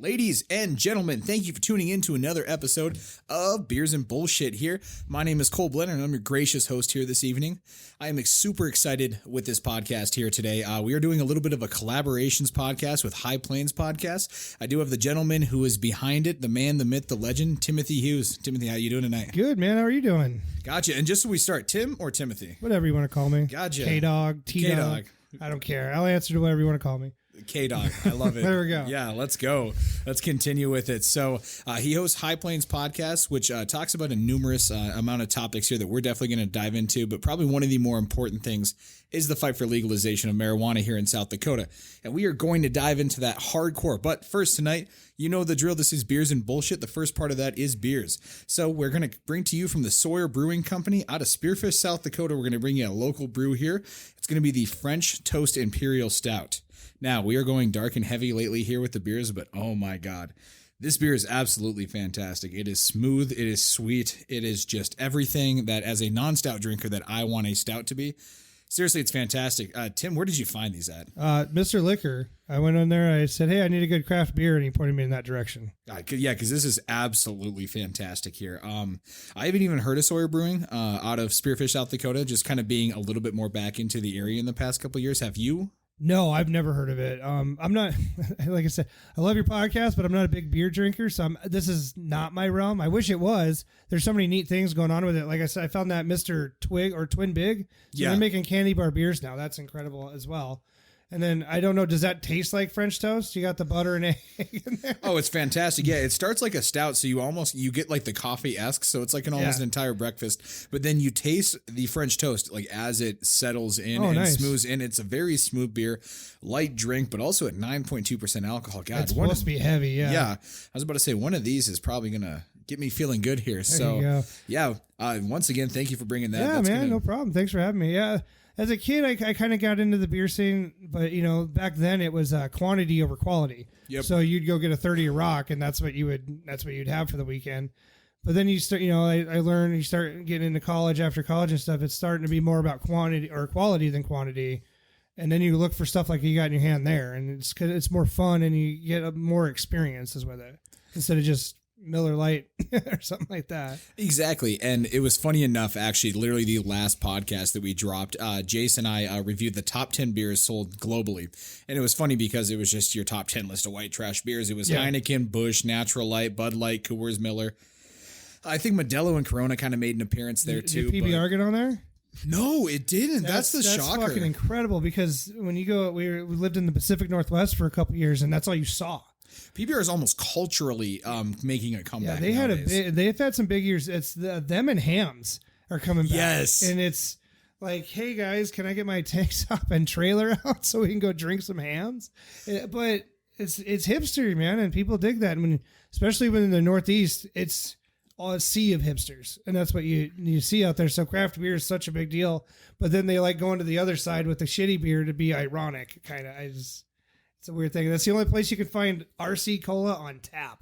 Ladies and gentlemen, thank you for tuning in to another episode of Beers and Bullshit here. My name is Cole Blenner, and I'm your gracious host here this evening. I am super excited with this podcast here today. We are doing a little bit of a collaborations podcast with High Plains Podcast. I do have the gentleman who is behind it, the man, the myth, the legend, Timothy Hughes. Timothy, how you doing tonight? Good, man. How are you doing? Gotcha. And just so we start, Tim or Timothy? Whatever you want to call me. Gotcha. K-Dog, T-Dog. K-Dog. I don't care. I'll answer to whatever you want to call me. K-Dog. I love it. There we go. Yeah, let's go. Let's continue with it. So he hosts High Plains Podcast, which talks about a numerous amount of topics here that we're definitely going to dive into. But probably one of the more important things is the fight for legalization of marijuana here in South Dakota. And we are going to dive into that hardcore. But first tonight, you know the drill. This is Beers and Bullshit. The first part of that is beers. So we're going to bring to you from the Sawyer Brewing Company out of Spearfish, South Dakota. We're going to bring you a local brew here. It's going to be the French Toast Imperial Stout. Now, we are going dark and heavy lately here with the beers, but oh my God, this beer is absolutely fantastic. It is smooth. It is sweet. It is just everything that as a non-stout drinker that I want a stout to be. Seriously, it's fantastic. Tim, where did you find these at? Mr. Liquor. I went on there. I said, hey, I need a good craft beer. And he pointed me in that direction. Yeah, because this is absolutely fantastic here. I haven't even heard of Sawyer Brewing out of Spearfish, South Dakota, just kind of being a little bit more back into the area in the past couple of years. Have you? No, I've never heard of it. I'm not, like I said, I love your podcast, but I'm not a big beer drinker. So this is not my realm. I wish it was. There's so many neat things going on with it. Like I said, I found that Mr. Twig or Twin Big. So they're making candy bar beers now. That's incredible as well. And then, I don't know, does that taste like French toast? You got the butter and egg in there? Oh, it's fantastic. Yeah, it starts like a stout, so you get like the coffee-esque, so it's like almost an entire breakfast. But then you taste the French toast like as it settles in smooths in. It's a very smooth beer, light drink, but also at 9.2% alcohol. God, it's supposed to be heavy, yeah. Yeah, I was about to say, one of these is probably going to get me feeling good here. Once again, thank you for bringing that. Yeah, man, no problem. Thanks for having me. Yeah. As a kid, I kind of got into the beer scene, but back then it was quantity over quality. Yep. So you'd go get a 30 a rock, and that's what you'd have for the weekend. But then you start, I learned you start getting into college after college and stuff. It's starting to be more about quantity or quality than quantity, and then you look for stuff like you got in your hand there, and it's more fun and you get more experiences with it instead of just Miller Lite or something like that. Exactly. And it was funny enough, actually, literally the last podcast that we dropped, Jason and I reviewed the top 10 beers sold globally. And it was funny because it was just your top 10 list of white trash beers. It was Heineken, Busch, Natural Light, Bud Light, Coors, Miller. I think Modelo and Corona kind of made an appearance there too. Did PBR get on there? No, it didn't. That's the shocker. That's fucking incredible because when you go, we lived in the Pacific Northwest for a couple years and that's all you saw. PBR is almost culturally making a comeback. Yeah, they've had some big years. It's them and Hams are coming back. Yes, and it's like, hey guys, can I get my tank top and trailer out so we can go drink some hams? But it's hipster, man, and people dig that. Especially when in the Northeast, it's a sea of hipsters, and that's what you see out there. So craft beer is such a big deal, but then they like going to the other side with the shitty beer to be ironic, kind of. It's a weird thing. That's the only place you can find RC Cola on tap.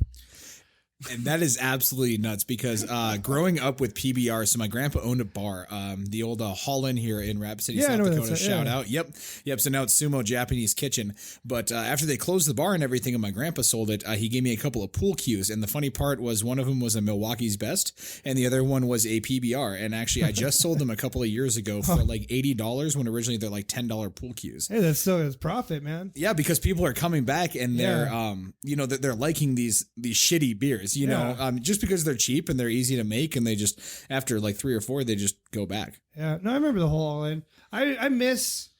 And that is absolutely nuts because growing up with PBR, so my grandpa owned a bar, the old Holland here in Rapid City, South Dakota. Shout out. Yep. So now it's Sumo Japanese Kitchen. But after they closed the bar and everything and my grandpa sold it, he gave me a couple of pool cues. And the funny part was one of them was a Milwaukee's Best and the other one was a PBR. And actually, I just sold them a couple of years ago for like $80 when originally they're like $10 pool cues. Hey, that's profit, man. Yeah, because people are coming back and they're, they're liking these shitty beers. Just because they're cheap and they're easy to make, and they just after like 3 or 4, they just go back. Yeah, no, I remember the whole all-in. I miss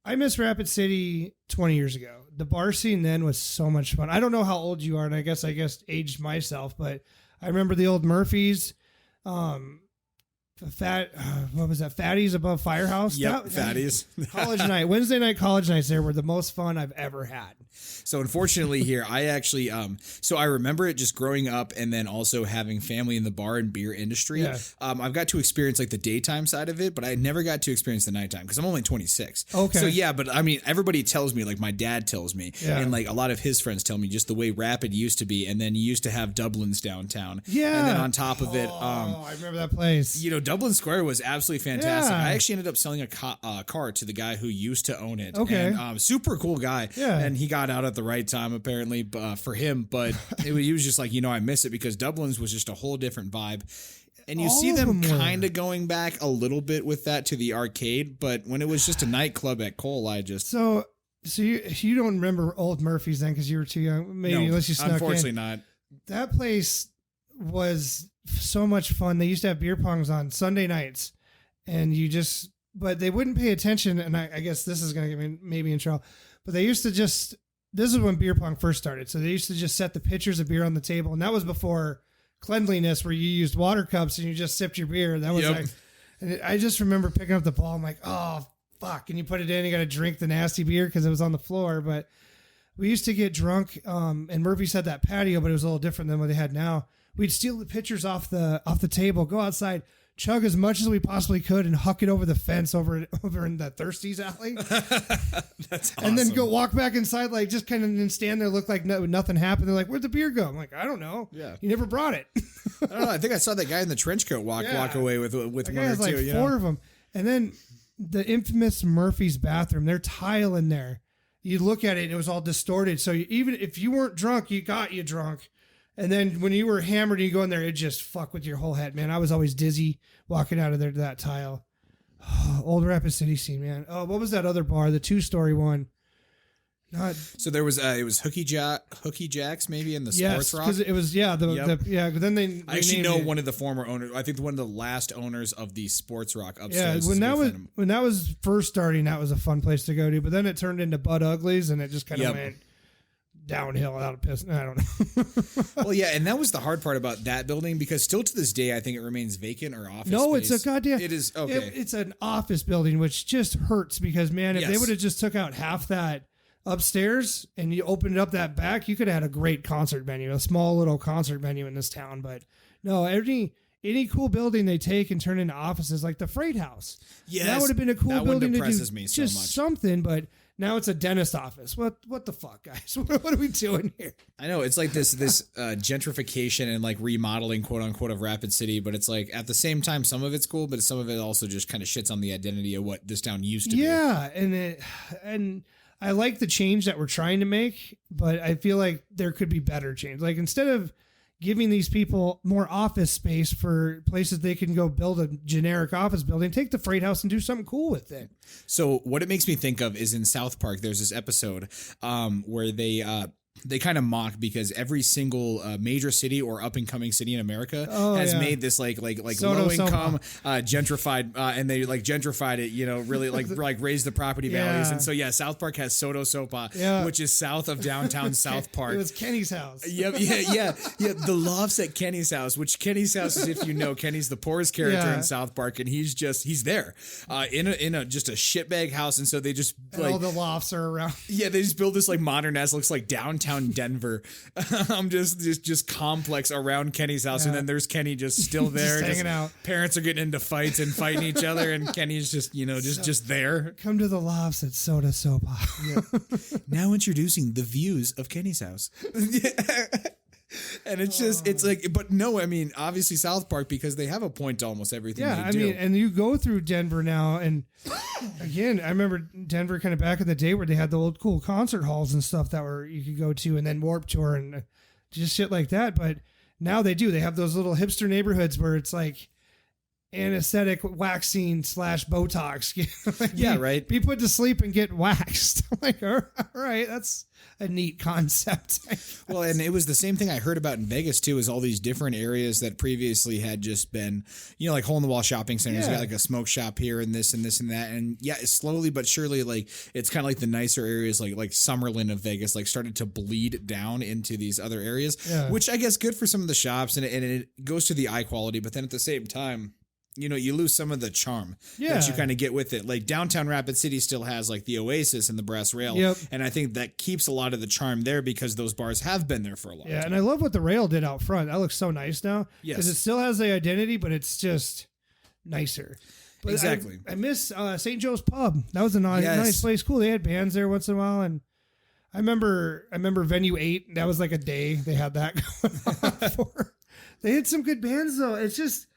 Rapid City 20 years ago. The bar scene then was so much fun. I don't know how old you are, and I guess aged myself, but I remember the old Murphy's. What was that? Fatties above Firehouse? Yep, Fatties. College night. Wednesday night college nights there were the most fun I've ever had. So unfortunately here, I actually, so I remember it just growing up and then also having family in the bar and beer industry. Yeah. I've got to experience like the daytime side of it, but I never got to experience the nighttime because I'm only 26. Okay. So yeah, but I mean, everybody tells me, like my dad tells me, and like a lot of his friends tell me just the way Rapid used to be. And then you used to have Dublin's downtown. Yeah. And then on top of it, I remember that place. Dublin Square was absolutely fantastic. Yeah. I actually ended up selling a car to the guy who used to own it. Okay. And, super cool guy. Yeah. And he got out at the right time, apparently, for him. But he was just like, I miss it because Dublin's was just a whole different vibe. And you see them kind of going back a little bit with that to the arcade. But when it was just a nightclub at Cole, I just... So you don't remember Old Murphy's then because you were too young? Maybe, unless you snuck unfortunately in. not. That place was so much fun. They used to have beer pongs on Sunday nights, and but they wouldn't pay attention. And I guess this is going to get me maybe in trouble, but they used to this is when beer pong first started. So they used to just set the pitchers of beer on the table. And that was before cleanliness, where you used water cups and you just sipped your beer. That was I just remember picking up the ball. I'm like, oh, fuck. And you put it in, you got to drink the nasty beer because it was on the floor. But we used to get drunk. And Murphy's had that patio, but it was a little different than what they had now. We'd steal the pitchers off the table, go outside, chug as much as we possibly could, and huck it over the fence over in the Thirsties alley. That's awesome. And then go walk back inside, like just kind of stand there, look like nothing happened. They're like, "Where'd the beer go?" I'm like, "I don't know. Yeah, you never brought it." I don't know. I think I saw that guy in the trench coat walk away with one or two. Like four of them, and then the infamous Murphy's bathroom. They're tile in there. You look at it, and it was all distorted. So even if you weren't drunk, you drunk. And then when you were hammered and you go in there, it just fuck with your whole head, man. I was always dizzy walking out of there to that tile. Old Rapid City scene, man. Oh, what was that other bar? The 2-story one. So there was it was Hooky Jacks maybe in the Sports Rock. Because it was But then they I actually know one of the former owners. I think one of the last owners of the Sports Rock upstairs. Yeah, when that was first starting, that was a fun place to go to. But then it turned into Bud Uglies, and it just kind of went downhill out of piss. I don't know. Well, yeah, and that was the hard part about that building, because still to this day, I think it remains vacant or office. No, space. it's a goddamn. It is okay. It's an office building, which just hurts because, man, if Yes. they would have just took out half that upstairs and you opened up that back, you could have had a great concert venue, a small little concert venue in this town. But no, any cool building they take and turn into offices, like the Freight House. Yes, that would have been a cool building to do. Me so just much. something, but. Now it's a dentist office. What the fuck, guys? What are we doing here? I know it's like this gentrification and like remodeling, quote unquote, of Rapid City, but it's like at the same time, some of it's cool, but some of it also just kind of shits on the identity of what this town used to be. Yeah, and I like the change that we're trying to make, but I feel like there could be better change. Like instead of giving these people more office space for places they can go build a generic office building, take the Freight House and do something cool with it. So what it makes me think of is in South Park, there's this episode where they kind of mock because every single major city or up and coming city in America has made this like low income gentrified and they like gentrified it, really like raise the property values. And so South Park has Soto Sopa, which is south of downtown South Park. It was Kenny's house. Yeah. The lofts at Kenny's house, which Kenny's house is, if you know, Kenny's the poorest character in South Park, and he's there in a just a shitbag house, and so they just like all the lofts are around. Yeah, they just build this like modern ass, looks like downtown Denver. just complex around Kenny's house, and then there's Kenny just still there, just hanging out. Parents are getting into fights and fighting each other, and Kenny's just just there. Come to the lofts at Soda Sopa. Now introducing the views of Kenny's house. And it's just, it's like, but no, I mean, obviously South Park, because they have a point to almost everything they do. And you go through Denver now, and again, I remember Denver kind of back in the day where they had the old cool concert halls and stuff that you could go to, and then Warped Tour and just shit like that. But now they have those little hipster neighborhoods where it's like anesthetic waxing / Botox. Right. Be put to sleep and get waxed. I'm like, all right, that's a neat concept. Well, and it was the same thing I heard about in Vegas too, is all these different areas that previously had just been, like hole in the wall shopping centers. You got like a smoke shop here and this and this and that. And slowly but surely, like it's kind of like the nicer areas like Summerlin of Vegas, like started to bleed down into these other areas, which I guess good for some of the shops, and it goes to the eye quality. But then at the same time, you lose some of the charm that you kind of get with it. Like downtown Rapid City still has like the Oasis and the Brass Rail. And I think that keeps a lot of the charm there because those bars have been there for a long time. Yeah, and I love what the Rail did out front. That looks so nice now. Yes. Because it still has the identity, but it's just nicer. But exactly. I miss St. Joe's Pub. That was a nice place. Cool. They had bands there once in a while. And I remember Venue 8. That was like a day they had that going on for. They had some good bands, though. It's just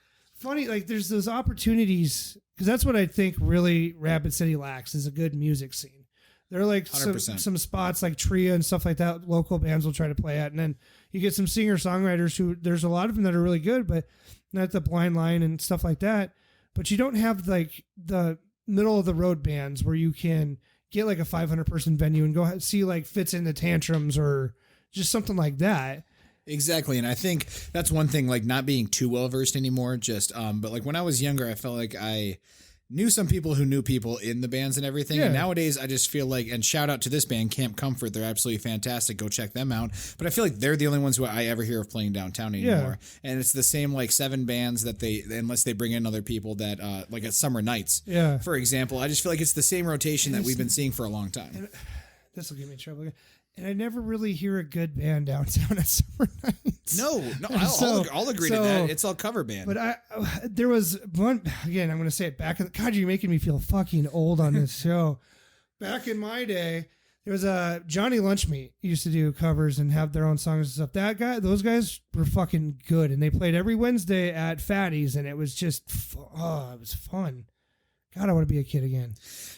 funny. Like there's those opportunities because that's what I think really Rapid City lacks is a good music scene. There are like some spots like Tria and stuff like that. Local bands will try to play at, and then you get some singer songwriters who there's a lot of them that are really good, but not the Blind Line and stuff like that. But you don't have like the middle of the road bands where you can get like a 500 person venue and go see like Fits in the Tantrums or just something like that. Exactly. And I think that's one thing, like not being too well versed anymore. But like when I was younger, I felt like I knew some people who knew people in the bands and everything. Yeah. And nowadays I just feel like, and shout out to this band, Camp Comfort. They're absolutely fantastic. Go check them out. But I feel like they're the only ones who I ever hear of playing downtown anymore. Yeah. And it's the same like 7 bands that unless they bring in other people that like at Summer Nights, for example, I just feel like it's the same rotation that we've been seeing for a long time. This will get me in trouble again. And I never really hear a good band downtown at Summer Nights. No, I'll agree to that. It's all cover band. But there was one, again, I'm going to say it back. God, you're making me feel fucking old on this show. Back in my day, there was a Johnny Lunchmeat used to do covers and have their own songs and stuff. Those guys were fucking good. And they played every Wednesday at Fatty's. And it was just, it was fun. God, I want to be a kid again.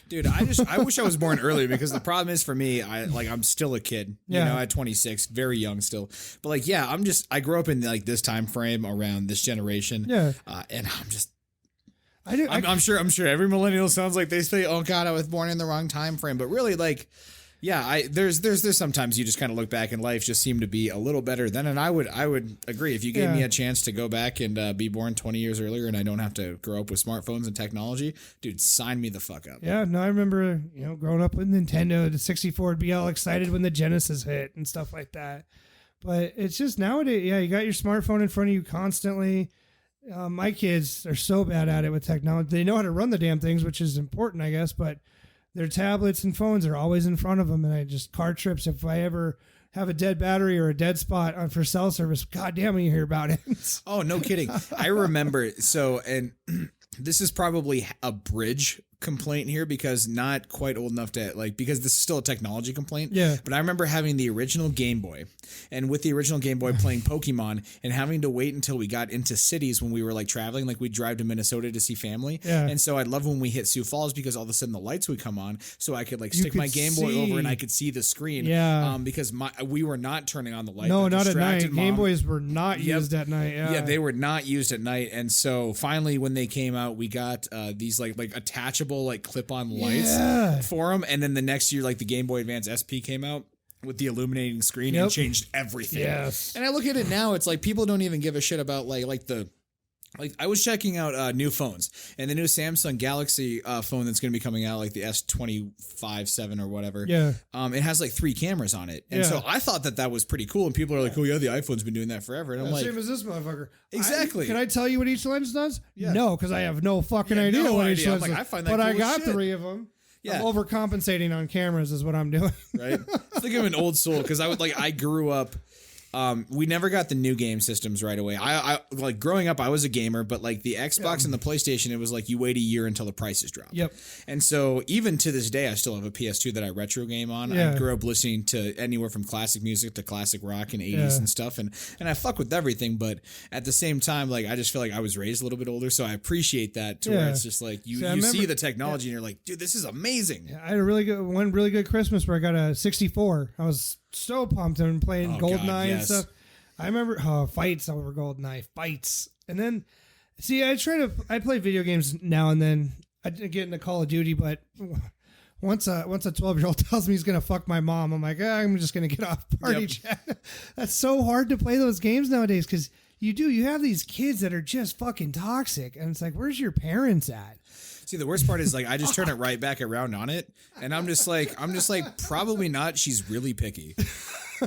Dude, I wish I was born earlier because the problem is for me, I'm still a kid, you know, at 26, very young still. But like, yeah, I grew up in like this time frame around this generation. Yeah. And I'm sure every millennial sounds like they say, oh God, I was born in the wrong time frame. But really like, yeah, there's sometimes you just kind of look back and life just seemed to be a little better then. And I would agree if you gave me a chance to go back and be born 20 years earlier and I don't have to grow up with smartphones and technology, dude, sign me the fuck up. Yeah, no, I remember, growing up with Nintendo, the 64 would be all excited when the Genesis hit and stuff like that. But it's just nowadays, you got your smartphone in front of you constantly. My kids are so bad at it with technology. They know how to run the damn things, which is important, I guess, but their tablets and phones are always in front of them. And car trips, if I ever have a dead battery or a dead spot for cell service, goddamn, you hear about it. Oh, no kidding. I remember. So, and this is probably a bridge complaint here because not quite old enough to because this is still a technology complaint. Yeah. But I remember having the original Game Boy and with the original Game Boy playing Pokemon and having to wait until we got into cities when we were like traveling, like we'd drive to Minnesota to see family. Yeah. And so I'd love when we hit Sioux Falls because all of a sudden the lights would come on so I could stick my Game Boy over and I could see the screen. Yeah. Because we were not turning on the light. No, not at night. Mom. Game Boys were not used at night. Yeah. Yeah, they were not used at night. And so finally when they came out, we got these like attachable clip-on lights for them, and then the next year the Game Boy Advance SP came out with the illuminating screen and changed everything. Yes. And I look at it now, it's like people don't even give a shit about I was checking out new phones, and the new Samsung Galaxy phone that's going to be coming out, like the S25 7 or whatever. Yeah. It has 3 cameras on it, and so I thought that was pretty cool. And people are like, "Oh yeah, the iPhone's been doing that forever." And I'm like, "Same as this motherfucker." Exactly. Can I tell you what each lens does? Yeah. No, because I have no fucking idea what each lens does. I find that but cool I got 3 of them. Yeah. I'm overcompensating on cameras is what I'm doing. Right. Think of an old soul because I grew up. We never got the new game systems right away. I growing up, I was a gamer, but the Xbox and the PlayStation, it was you wait a year until the prices drop. Yep. And so even to this day, I still have a PS2 that I retro game on. Yeah. I grew up listening to anywhere from classic music to classic rock and 80s and stuff. And I fuck with everything, but at the same time, I just feel like I was raised a little bit older. So I appreciate that to where it's just you see the technology and you're like, dude, this is amazing. Yeah, I had one really good Christmas where I got a 64. I was so pumped and playing GoldenEye and stuff. I remember fights over GoldenEye fights, and then I play video games now and then. I get into Call of Duty, but once a 12-year-old tells me he's gonna fuck my mom, I'm like, I'm just gonna get off party chat. That's so hard to play those games nowadays because you have these kids that are just fucking toxic, and it's like, where's your parents at? See, the worst part is I just turn it right back around on it, and I'm just like, probably not. She's really picky.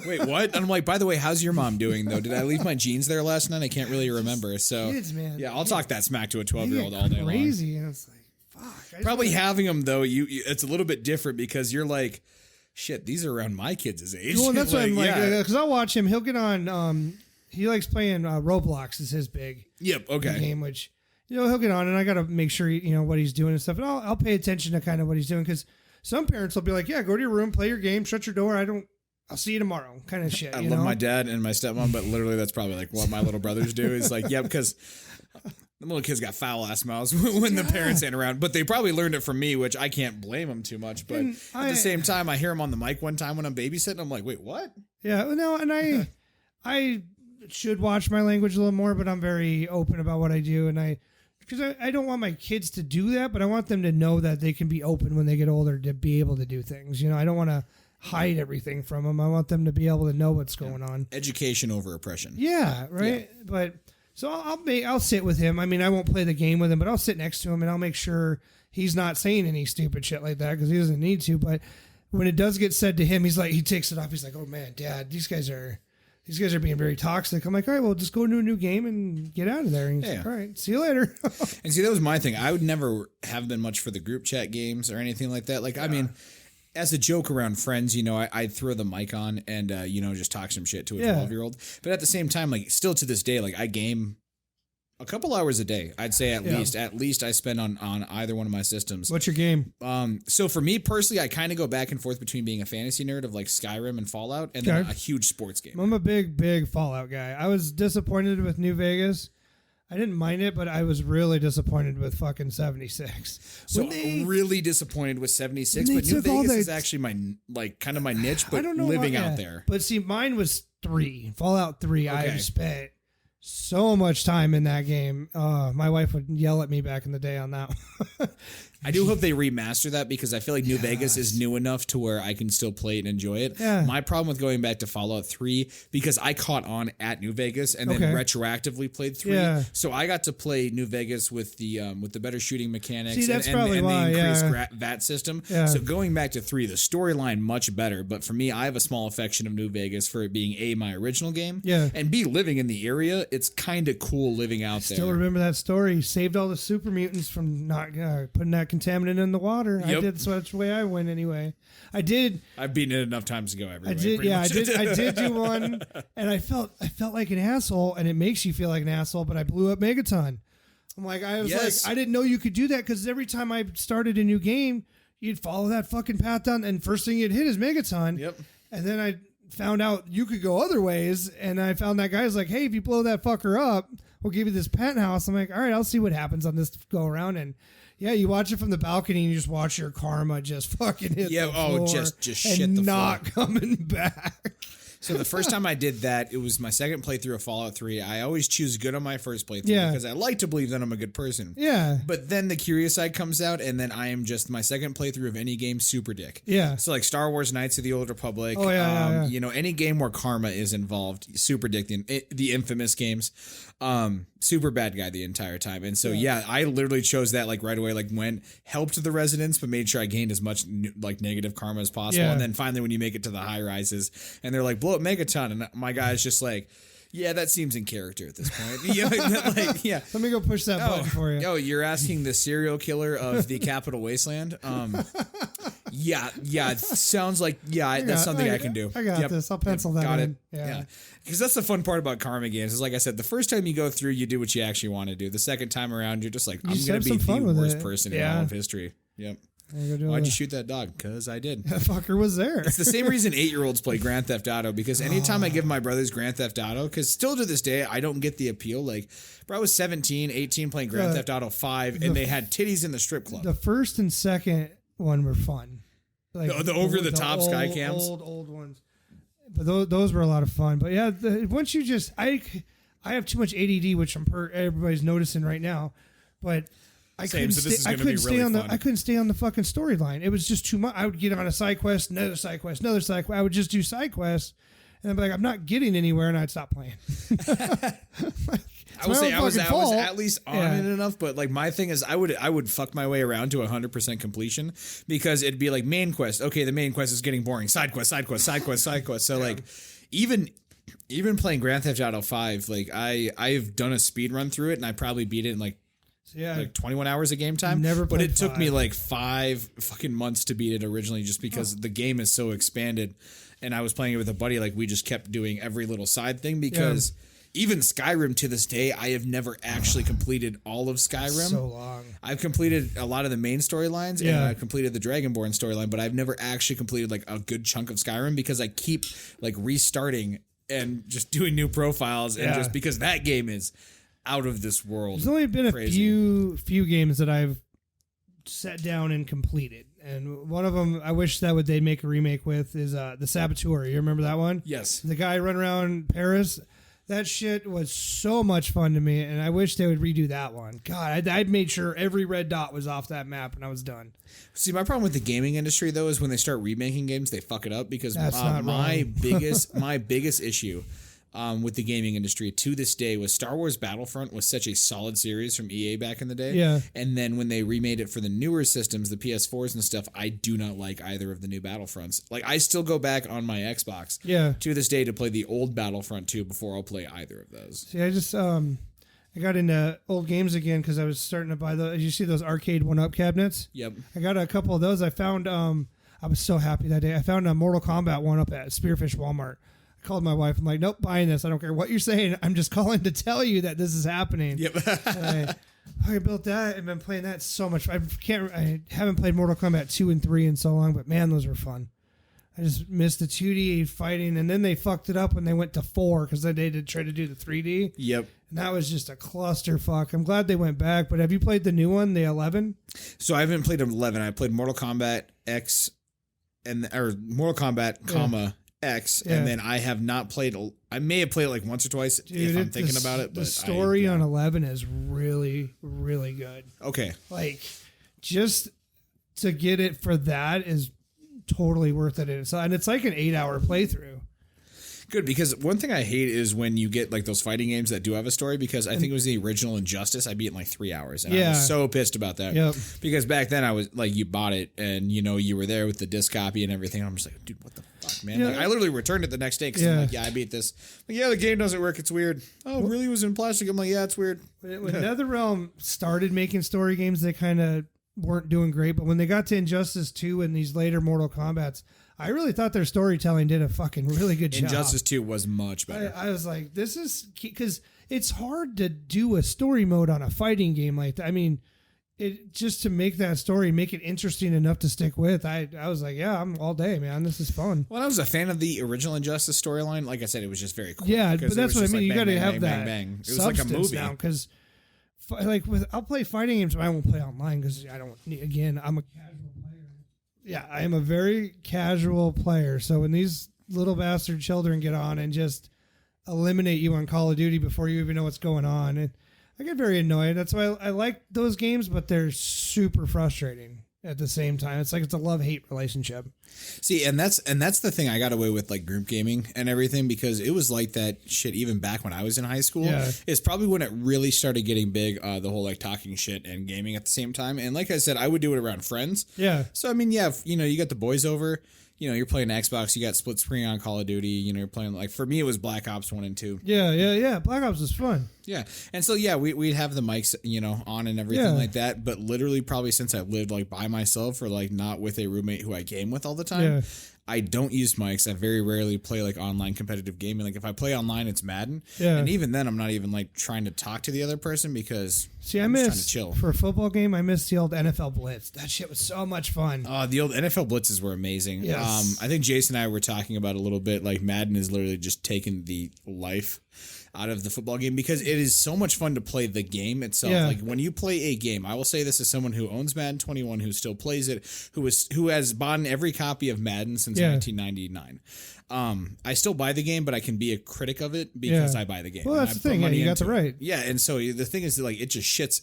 Wait, what? And I'm like, by the way, how's your mom doing though? Did I leave my jeans there last night? I can't really remember. So kids, man. Yeah, I'll talk that smack to a 12-year-old all day long. Crazy, and it's like, fuck. Probably having them though, it's a little bit different because you're like, shit, these are around my kids' age. Well, that's what I'm like, because I'll watch him. He'll get on. He likes playing Roblox. Is his big game, which. He'll get on, and I got to make sure what he's doing and stuff. And I'll pay attention to kind of what he's doing because some parents will be like, "Yeah, go to your room, play your game, shut your door. I'll see you tomorrow," kind of shit. I love my dad and my stepmom, but literally that's probably what my little brothers do. Is yep, because The little kids got foul ass mouths when the parents ain't around, but they probably learned it from me, which I can't blame them too much. But at the same time, I hear them on the mic one time when I'm babysitting. I'm like, wait, what? Yeah, no, and I should watch my language a little more, but I'm very open about what I do, and because I don't want my kids to do that, but I want them to know that they can be open when they get older to be able to do things. You know, I don't want to hide everything from them. I want them to be able to know what's going on. Education over oppression. Yeah, right. Yeah. But so I'll sit with him. I mean, I won't play the game with him, but I'll sit next to him and I'll make sure he's not saying any stupid shit like that because he doesn't need to. But when it does get said to him, he takes it off. He's like, "Oh man, Dad, these guys are being very toxic." I'm like, "All right, well, just go into a new game and get out of there." And he's like, "All right, see you later." And see, that was my thing. I would never have been much for the group chat games or anything like that. Like, I mean, as a joke around friends, you know, I'd throw the mic on and, you know, just talk some shit to a 12-year-old. But at the same time, like, still to this day, like, I game a couple hours a day. I'd say at least I spend on either one of my systems. What's your game? So for me personally, I kind of go back and forth between being a fantasy nerd of like Skyrim and Fallout and then a huge sports game. I'm a big Fallout guy. I was disappointed with New Vegas. I didn't mind it, but I was really disappointed with fucking 76. So really disappointed with 76, but New Vegas is actually my, like, kind of my niche, but living out there. But see, mine was 3. Fallout 3. Okay. I spent so much time in that game. My wife would yell at me back in the day on that one. I do hope they remaster that because I feel like New Vegas is new enough to where I can still play it and enjoy it. Yeah. My problem with going back to Fallout 3, because I caught on at New Vegas and then retroactively played 3. Yeah. So I got to play New Vegas with the better shooting mechanics and the increased VAT system. Yeah. So going back to 3, the storyline much better. But for me, I have a small affection of New Vegas for it being A, my original game, and B, living in the area. It's kind of cool living out there. Still remember that story. Saved all the super mutants from not putting that contaminant in the water. Yep. I did, so that's the way I went anyway. I did. I've beaten it enough times to go everywhere. I did, yeah. I did do one, and I felt like an asshole, and it makes you feel like an asshole. But I blew up Megaton. I'm like, I didn't know you could do that because every time I started a new game, you'd follow that fucking path down, and first thing you'd hit is Megaton. Yep. And then I found out you could go other ways, and I found that guy's like, hey, if you blow that fucker up, we'll give you this penthouse. I'm like, all right, I'll see what happens on this go around. And yeah, you watch it from the balcony and you just watch your karma just fucking hit the floor just shit the floor. Not coming back. So the first time I did that, it was my second playthrough of Fallout 3. I always choose good on my first playthrough because I like to believe that I'm a good person. Yeah. But then the curious side comes out, and then I am just my second playthrough of any game super dick. Yeah. So like Star Wars Knights of the Old Republic. Oh, yeah. You know, any game where karma is involved, super dick. The infamous games. Super bad guy the entire time. And so, I literally chose that like right away, like helped the residents, but made sure I gained as much like negative karma as possible. Yeah. And then finally when you make it to the high rises and they're like, blow up Megaton. And my guy's just like, yeah, that seems in character at this point. Let me go push that button for you. Oh, you're asking the serial killer of the Capital Wasteland? It sounds like, that's something I can do. I got this. I'll pencil that in. Yeah. Because that's the fun part about karma games is, like I said, the first time you go through, you do what you actually want to do. The second time around, you're just like, I'm going to be the worst person in all of history. Yep. Why'd you shoot that dog? Because I did. That fucker was there. It's the same reason 8-year-olds play Grand Theft Auto, because anytime I give my brothers Grand Theft Auto, because still to this day, I don't get the appeal. Like, bro, I was 17, 18 playing Grand Theft Auto 5, and they had titties in the strip club. The first and second one were fun. Like the over-the-top sky cams? Old ones. But those were a lot of fun. But yeah, once you just... I have too much ADD, which everybody's noticing right now, but... I couldn't stay on the fucking storyline. It was just too much. I would get on a side quest, another side quest, another side quest. I would just do side quests, and I'd be like, I'm not getting anywhere, and I'd stop playing. I would say I was at least on it enough, but like my thing is I would fuck my way around to 100% completion because it'd be like main quest. Okay, the main quest is getting boring. Side quest, side quest, side quest, side quest. So like even playing Grand Theft Auto 5, like I've done a speed run through it, and I probably beat it in like 21 hours of game time. But it took me like 5 fucking months to beat it originally just because the game is so expanded. And I was playing it with a buddy. Like we just kept doing every little side thing because even Skyrim to this day, I have never actually completed all of Skyrim. So long. I've completed a lot of the main storylines and I've completed the Dragonborn storyline, but I've never actually completed like a good chunk of Skyrim because I keep like restarting and just doing new profiles and just because that game is out of this world. There's only been crazy. a few games that I've sat down and completed, and one of them I wish that they'd make a remake with is the Saboteur. You remember that one? Yes. The guy run around Paris. That shit was so much fun to me, and I wish they would redo that one. God, I'd made sure every red dot was off that map, and I was done. See, my problem with the gaming industry, though, is when they start remaking games, they fuck it up because That's not my wrong. biggest issue with the gaming industry to this day was Star Wars Battlefront was such a solid series from EA back in the day. Yeah. And then when they remade it for the newer systems, the PS4s and stuff, I do not like either of the new Battlefronts. Like, I still go back on my Xbox to this day to play the old Battlefront 2 before I'll play either of those. See, I just I got into old games again because I was starting to buy those. You see those arcade 1-up cabinets? Yep. I got a couple of those. I found I was so happy that day. I found a Mortal Kombat 1-up at Spearfish Walmart. I called my wife. I'm like, nope, buying this. I don't care what you're saying. I'm just calling to tell you that this is happening. Yep. I built that and been playing that so much. I haven't played Mortal Kombat 2 and 3 in so long, but man, those were fun. I just missed the 2D fighting, and then they fucked it up when they went to 4 because they did try to do the 3D. Yep. And that was just a clusterfuck. I'm glad they went back, but have you played the new one, the 11? So I haven't played 11. I played Mortal Kombat X or Mortal Kombat, X, and then I have not played. I may have played it like once or twice if I'm thinking about it. But the story on 11 is really, really good. Okay, like just to get it for that is totally worth it. And it's like an 8-hour playthrough. good, because one thing I hate is when you get like those fighting games that do have a story, because I think it was the original Injustice. I beat it in like 3 hours, and I was so pissed about that. Yep. Because back then I was like, you bought it and you were there with the disc copy and everything. I'm just like, dude, what the fuck, man? Like, I literally returned it the next day because I'm like, I beat this. Like, the game doesn't work. It's weird. Oh, really? It was in plastic? I'm like, yeah, it's weird. When NetherRealm started making story games, they kind of weren't doing great. But when they got to Injustice 2 and these later Mortal Kombats, I really thought their storytelling did a fucking really good job. Injustice 2 was much better. I was like, this is because it's hard to do a story mode on a fighting game like that. I mean, it just to make that story, make it interesting enough to stick with. I was like, yeah, I'm all day, man. This is fun. Well, I was a fan of the original Injustice storyline. Like I said, it was just very cool. Yeah, but that's what I mean. You got to have that bang. It was like a movie now, because I'll play fighting games, but I won't play online because I don't. Again, I'm a casual player. Yeah, I am a very casual player. So when these little bastard children get on and just eliminate you on Call of Duty before you even know what's going on, and I get very annoyed. That's why I like those games, but they're super frustrating at the same time. It's like it's a love-hate relationship. See, and that's the thing I got away with, like group gaming and everything, because it was like that shit even back when I was in high school. Yeah. It's probably when it really started getting big, the whole like talking shit and gaming at the same time. And like I said, I would do it around friends. Yeah. So I mean, yeah, you got the boys over. You're playing Xbox, you got split screen on Call of Duty, you're playing, like, for me, it was Black Ops 1 and 2. Yeah. Black Ops was fun. Yeah. And so, yeah, we'd have the mics, on and everything like that. But literally, probably since I lived, like, by myself or, like, not with a roommate who I game with all the time, I don't use mics. I very rarely play, like, online competitive gaming. Like, if I play online, it's Madden. Yeah. And even then, I'm not even, like, trying to talk to the other person because I I'm just trying to miss, chill. for a football game, I miss the old NFL Blitz. That shit was so much fun. The old NFL blitzes were amazing. Yes. I think Jason and I were talking about a little bit, like Madden is literally just taking the life out of the football game because it is so much fun to play the game itself. Yeah. Like when you play a game, I will say this as someone who owns Madden 21, who still plays it, who has bought every copy of Madden since 1999. I still buy the game, but I can be a critic of it because I buy the game. Well, that's the thing. Yeah, you got the right. Yeah, and so the thing is that, like, it just shits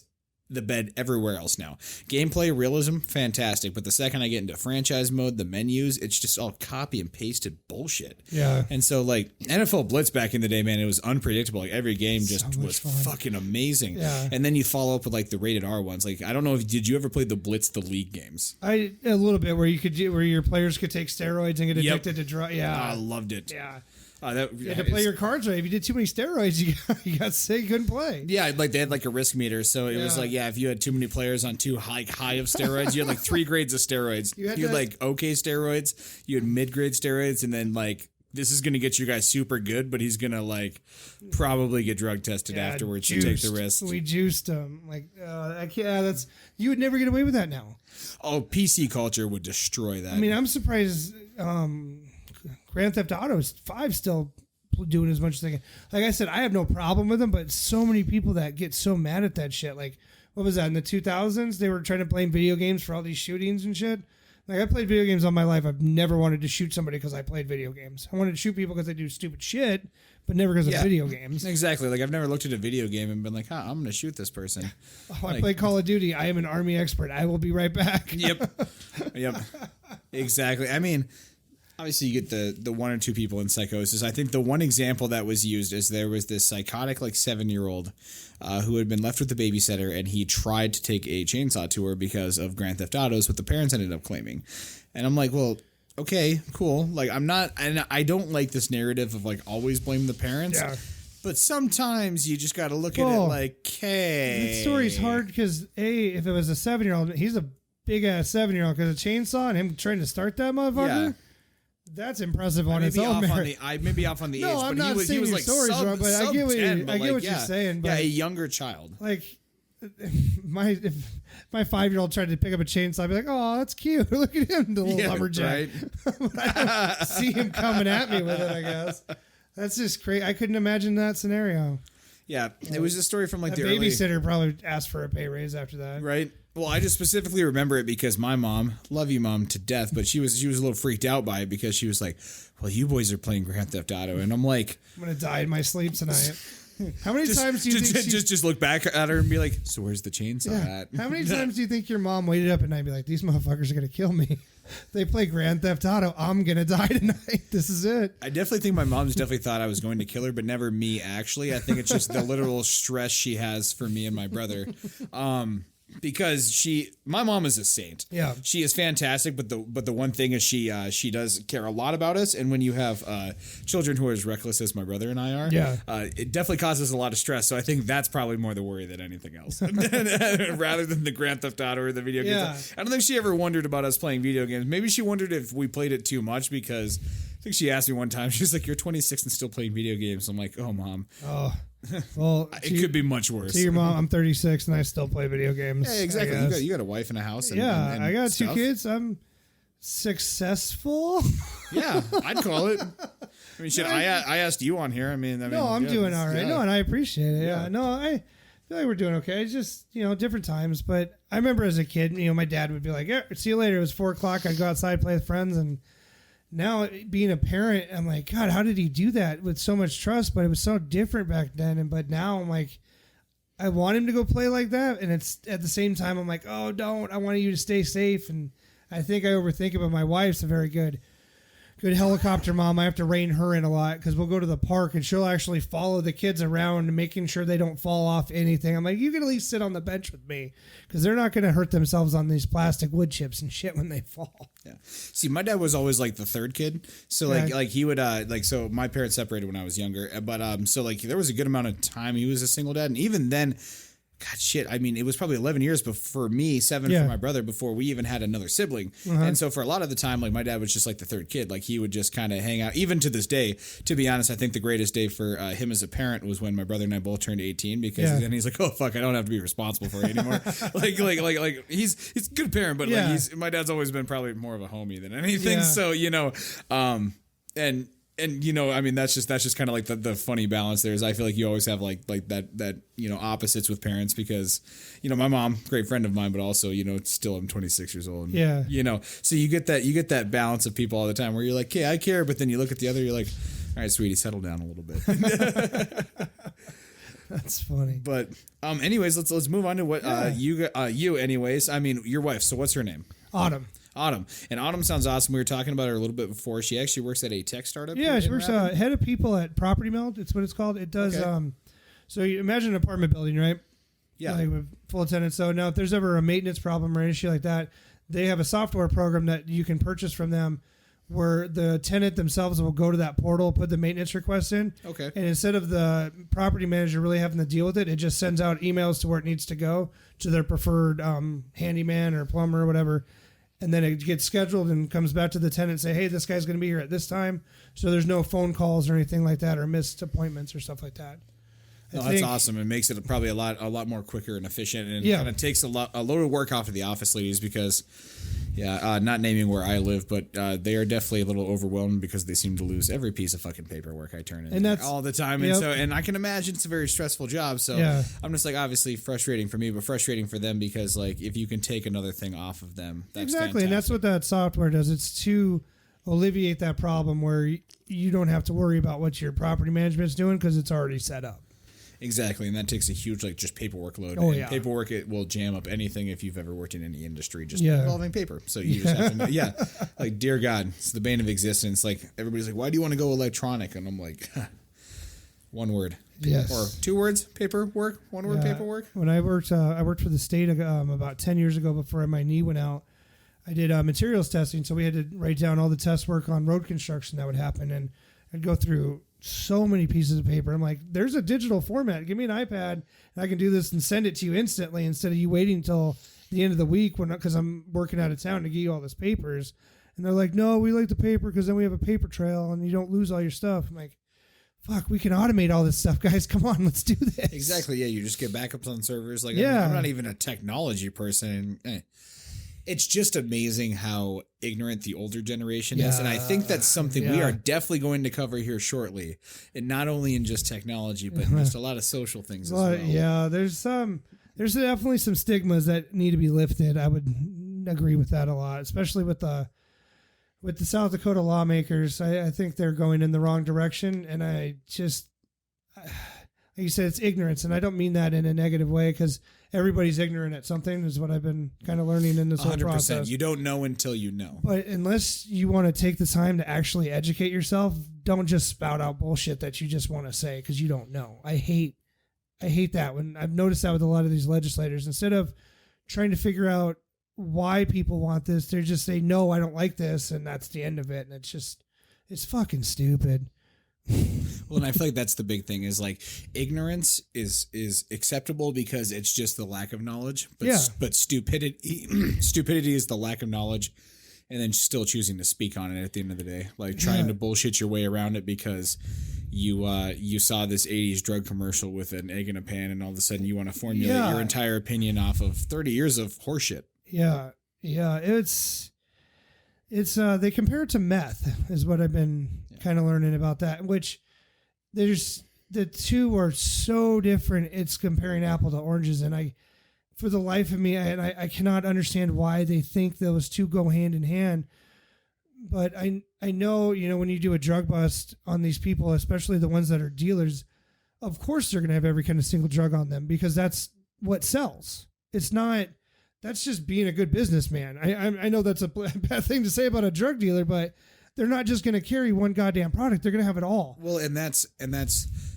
the bed everywhere else now. Gameplay realism, fantastic, but the second I get into franchise mode, the menus, it's just all copy and pasted bullshit. Yeah. And so, like, NFL Blitz back in the day, man, it was unpredictable. Like, every game just so was fun. fucking amazing. Yeah. And then you follow up with, like, the rated R ones. Like, I don't know, did you ever play the Blitz the League games? A little bit where your players could take steroids and get addicted to drugs. Yeah. I loved it. Yeah. You had to play your cards right. If you did too many steroids, you got sick, you couldn't play. Yeah, like they had like a risk meter, so it was like, if you had too many players on too high of steroids, you had like 3 grades of steroids. You had like okay steroids, you had mid grade steroids, and then like this is gonna get you guys super good, but he's gonna like probably get drug tested afterwards to take the risk. We juiced him. Like I can't. You would never get away with that now. Oh, PC culture would destroy that. I mean, I'm surprised. Grand Theft Auto 5 still doing as much as they can. Like I said, I have no problem with them, but so many people that get so mad at that shit. Like, what was that, in the 2000s? They were trying to play video games for all these shootings and shit. Like, I played video games all my life. I've never wanted to shoot somebody because I played video games. I wanted to shoot people because they do stupid shit, but never because of video games. Exactly. Like, I've never looked at a video game and been like, I'm going to shoot this person. I play Call of Duty. I am an Army expert. I will be right back. Yep. Exactly. I mean, obviously you get the one or two people in psychosis. I think the one example that was used is there was this psychotic, like, 7-year-old who had been left with the babysitter, and he tried to take a chainsaw to her because of Grand Theft Autos, what the parents ended up claiming. And I'm like, well, okay, cool. Like, I don't like this narrative of, like, always blame the parents. Yeah. But sometimes you just got to look at it like, hey. That story's hard because, if it was a 7-year-old, he's a big-ass 7-year-old, because a chainsaw and him trying to start that motherfucker? Yeah. That's impressive on its own merit. I may be off on the age, but he was like sub, but I get what, 10, I get what you're saying. But yeah, a younger child. Like, if my 5-year-old tried to pick up a chainsaw, I'd be like, oh, that's cute. Look at him, the little lumberjack. Right? But I don't see him coming at me with it, I guess. That's just crazy. I couldn't imagine that scenario. Yeah, it was a story from like the babysitter probably asked for a pay raise after that. Right. Well, I just specifically remember it because my mom, love you, Mom, to death, but she was a little freaked out by it because she was like, well, you boys are playing Grand Theft Auto. And I'm like, I'm going to die in my sleep tonight. How many times do you think just look back at her and be like, so where's the chainsaw at? How many times do you think your mom waited up at night and be like, these motherfuckers are going to kill me? They play Grand Theft Auto. I'm going to die tonight. This is it. I definitely think my mom's definitely thought I was going to kill her, but never me, actually. I think it's just the literal stress she has for me and my brother. Because my mom is a saint. Yeah, she is fantastic. But the one thing is she does care a lot about us. And when you have children who are as reckless as my brother and I are, it definitely causes a lot of stress. So I think that's probably more the worry than anything else, rather than the Grand Theft Auto or the video games. I don't think she ever wondered about us playing video games. Maybe she wondered if we played it too much, because I think she asked me one time. She was like, "You're 26 and still playing video games." I'm like, "Oh, Mom." Oh. Well, it could be much worse. To your mom, I'm 36 and I still play video games. Yeah, exactly. You got a wife and a house. And, and I got stuff. 2 kids. I'm successul. Yeah, I'd call it. I mean, shit. I asked you on here. I'm doing all right. Yeah. No, and I appreciate it. Yeah. No, I feel like we're doing okay. It's just, different times. But I remember as a kid, my dad would be like, "Yeah, see you later." It was 4:00. I'd go outside, play with friends, and now being a parent, I'm like, God, how did he do that with so much trust? But it was so different back then. But now I'm like, I want him to go play like that. And it's at the same time, I'm like, oh, don't. I want you to stay safe. And I think I overthink it, but my wife's a very good helicopter mom. I have to rein her in a lot because we'll go to the park and she'll actually follow the kids around and making sure they don't fall off anything. I'm like, you can at least sit on the bench with me because they're not going to hurt themselves on these plastic wood chips and shit when they fall. Yeah. See, my dad was always like the third kid. So like he would so my parents separated when I was younger, but so like there was a good amount of time he was a single dad, and even then, God, shit. I mean, it was probably 11 years for me, 7 for my brother before we even had another sibling. And so for a lot of the time, like my dad was just like the third kid. Like he would just kind of hang out. Even to this day, to be honest, I think the greatest day for him as a parent was when my brother and I both turned 18, because then he's like, oh fuck, I don't have to be responsible for it anymore. like he's a good parent, but like my dad's always been probably more of a homie than anything. So and I mean, that's just kind of like the funny balance there is I feel like you always have like that opposites with parents, because my mom, great friend of mine, but also still I'm 26 years old, and, so you get that balance of people all the time where you're like, hey, I care, but then you look at the other, you're like, all right, sweetie, settle down a little bit. That's funny. But anyways, let's move on to what you anyways. I mean, your wife. So what's her name? Autumn. And Autumn sounds awesome. We were talking about her a little bit before. She actually works at a tech startup. Yeah, she works head of people at Property Meld. It's what it's called. It does. Okay. So you imagine an apartment building, right? Yeah. Like with full tenants. So now if there's ever a maintenance problem or anything like that, they have a software program that you can purchase from them where the tenant themselves will go to that portal, put the maintenance request in. Okay. And instead of the property manager really having to deal with it, it just sends out emails to where it needs to go to their preferred handyman or plumber or whatever. And then it gets scheduled and comes back to the tenant and say, hey, this guy's going to be here at this time. So there's no phone calls or anything like that or missed appointments or stuff like that. No, that's awesome. It makes it probably a lot more quicker and efficient, and kind of takes a load of work off of the office ladies because, not naming where I live, but they are definitely a little overwhelmed because they seem to lose every piece of fucking paperwork I turn in and that's, all the time, and I can imagine it's a very stressful job. So I'm just like, obviously frustrating for me, but frustrating for them because like if you can take another thing off of them, that's exactly, fantastic. And that's what that software does. It's to alleviate that problem where you don't have to worry about what your property management's doing because it's already set up. Exactly, and that takes a huge just paperwork load. Paperwork, it will jam up anything if you've ever worked in any industry, just involving paper. So you just have to know, like, dear God, it's the bane of existence. Like, everybody's like, why do you want to go electronic? And I'm like, one word. Yes. Or 2 words, paperwork, 1 word, paperwork. When I worked for the state about 10 years ago before my knee went out, I did materials testing, so we had to write down all the test work on road construction that would happen, and I'd go through so many pieces of paper. I'm like, there's a digital format. Give me an iPad, and I can do this and send it to you instantly instead of you waiting until the end of the week because I'm working out of town to get you all these papers. And they're like, no, we like the paper because then we have a paper trail and you don't lose all your stuff. I'm like, fuck, we can automate all this stuff, guys. Come on, let's do this. Exactly. Yeah, you just get backups on servers. Like, I'm not even a technology person. It's just amazing how ignorant the older generation is. And I think that's something we are definitely going to cover here shortly. And not only in just technology, but in just a lot of social things as well. Yeah, there's definitely some stigmas that need to be lifted. I would agree with that a lot, especially with the South Dakota lawmakers. I think they're going in the wrong direction. And like you said, it's ignorance. And I don't mean that in a negative way because everybody's ignorant at something is what I've been kind of learning in this whole 100%. Process. You don't know until you know. But unless you want to take the time to actually educate yourself, don't just spout out bullshit that you just want to say because you don't know. I hate that when I've noticed that with a lot of these legislators. Instead of trying to figure out why people want this, they just say, no, I don't like this. And that's the end of it. And it's fucking stupid. Well, and I feel like that's the big thing is like ignorance is acceptable because it's just the lack of knowledge. But stupidity is the lack of knowledge and then still choosing to speak on it at the end of the day. Like trying to bullshit your way around it because you saw this 80s drug commercial with an egg in a pan and all of a sudden you want to formulate your entire opinion off of 30 years of horseshit. Yeah. Yeah. It's they compare it to meth is what I've been kind of learning about that, which there's the two are so different. It's comparing apple to oranges. And for the life of me, I cannot understand why they think those two go hand in hand. But I know, when you do a drug bust on these people, especially the ones that are dealers, of course they're going to have every kind of single drug on them because that's what sells. That's just being a good businessman. I know that's a bad thing to say about a drug dealer, but they're not just going to carry one goddamn product. They're going to have it all. Well, and that's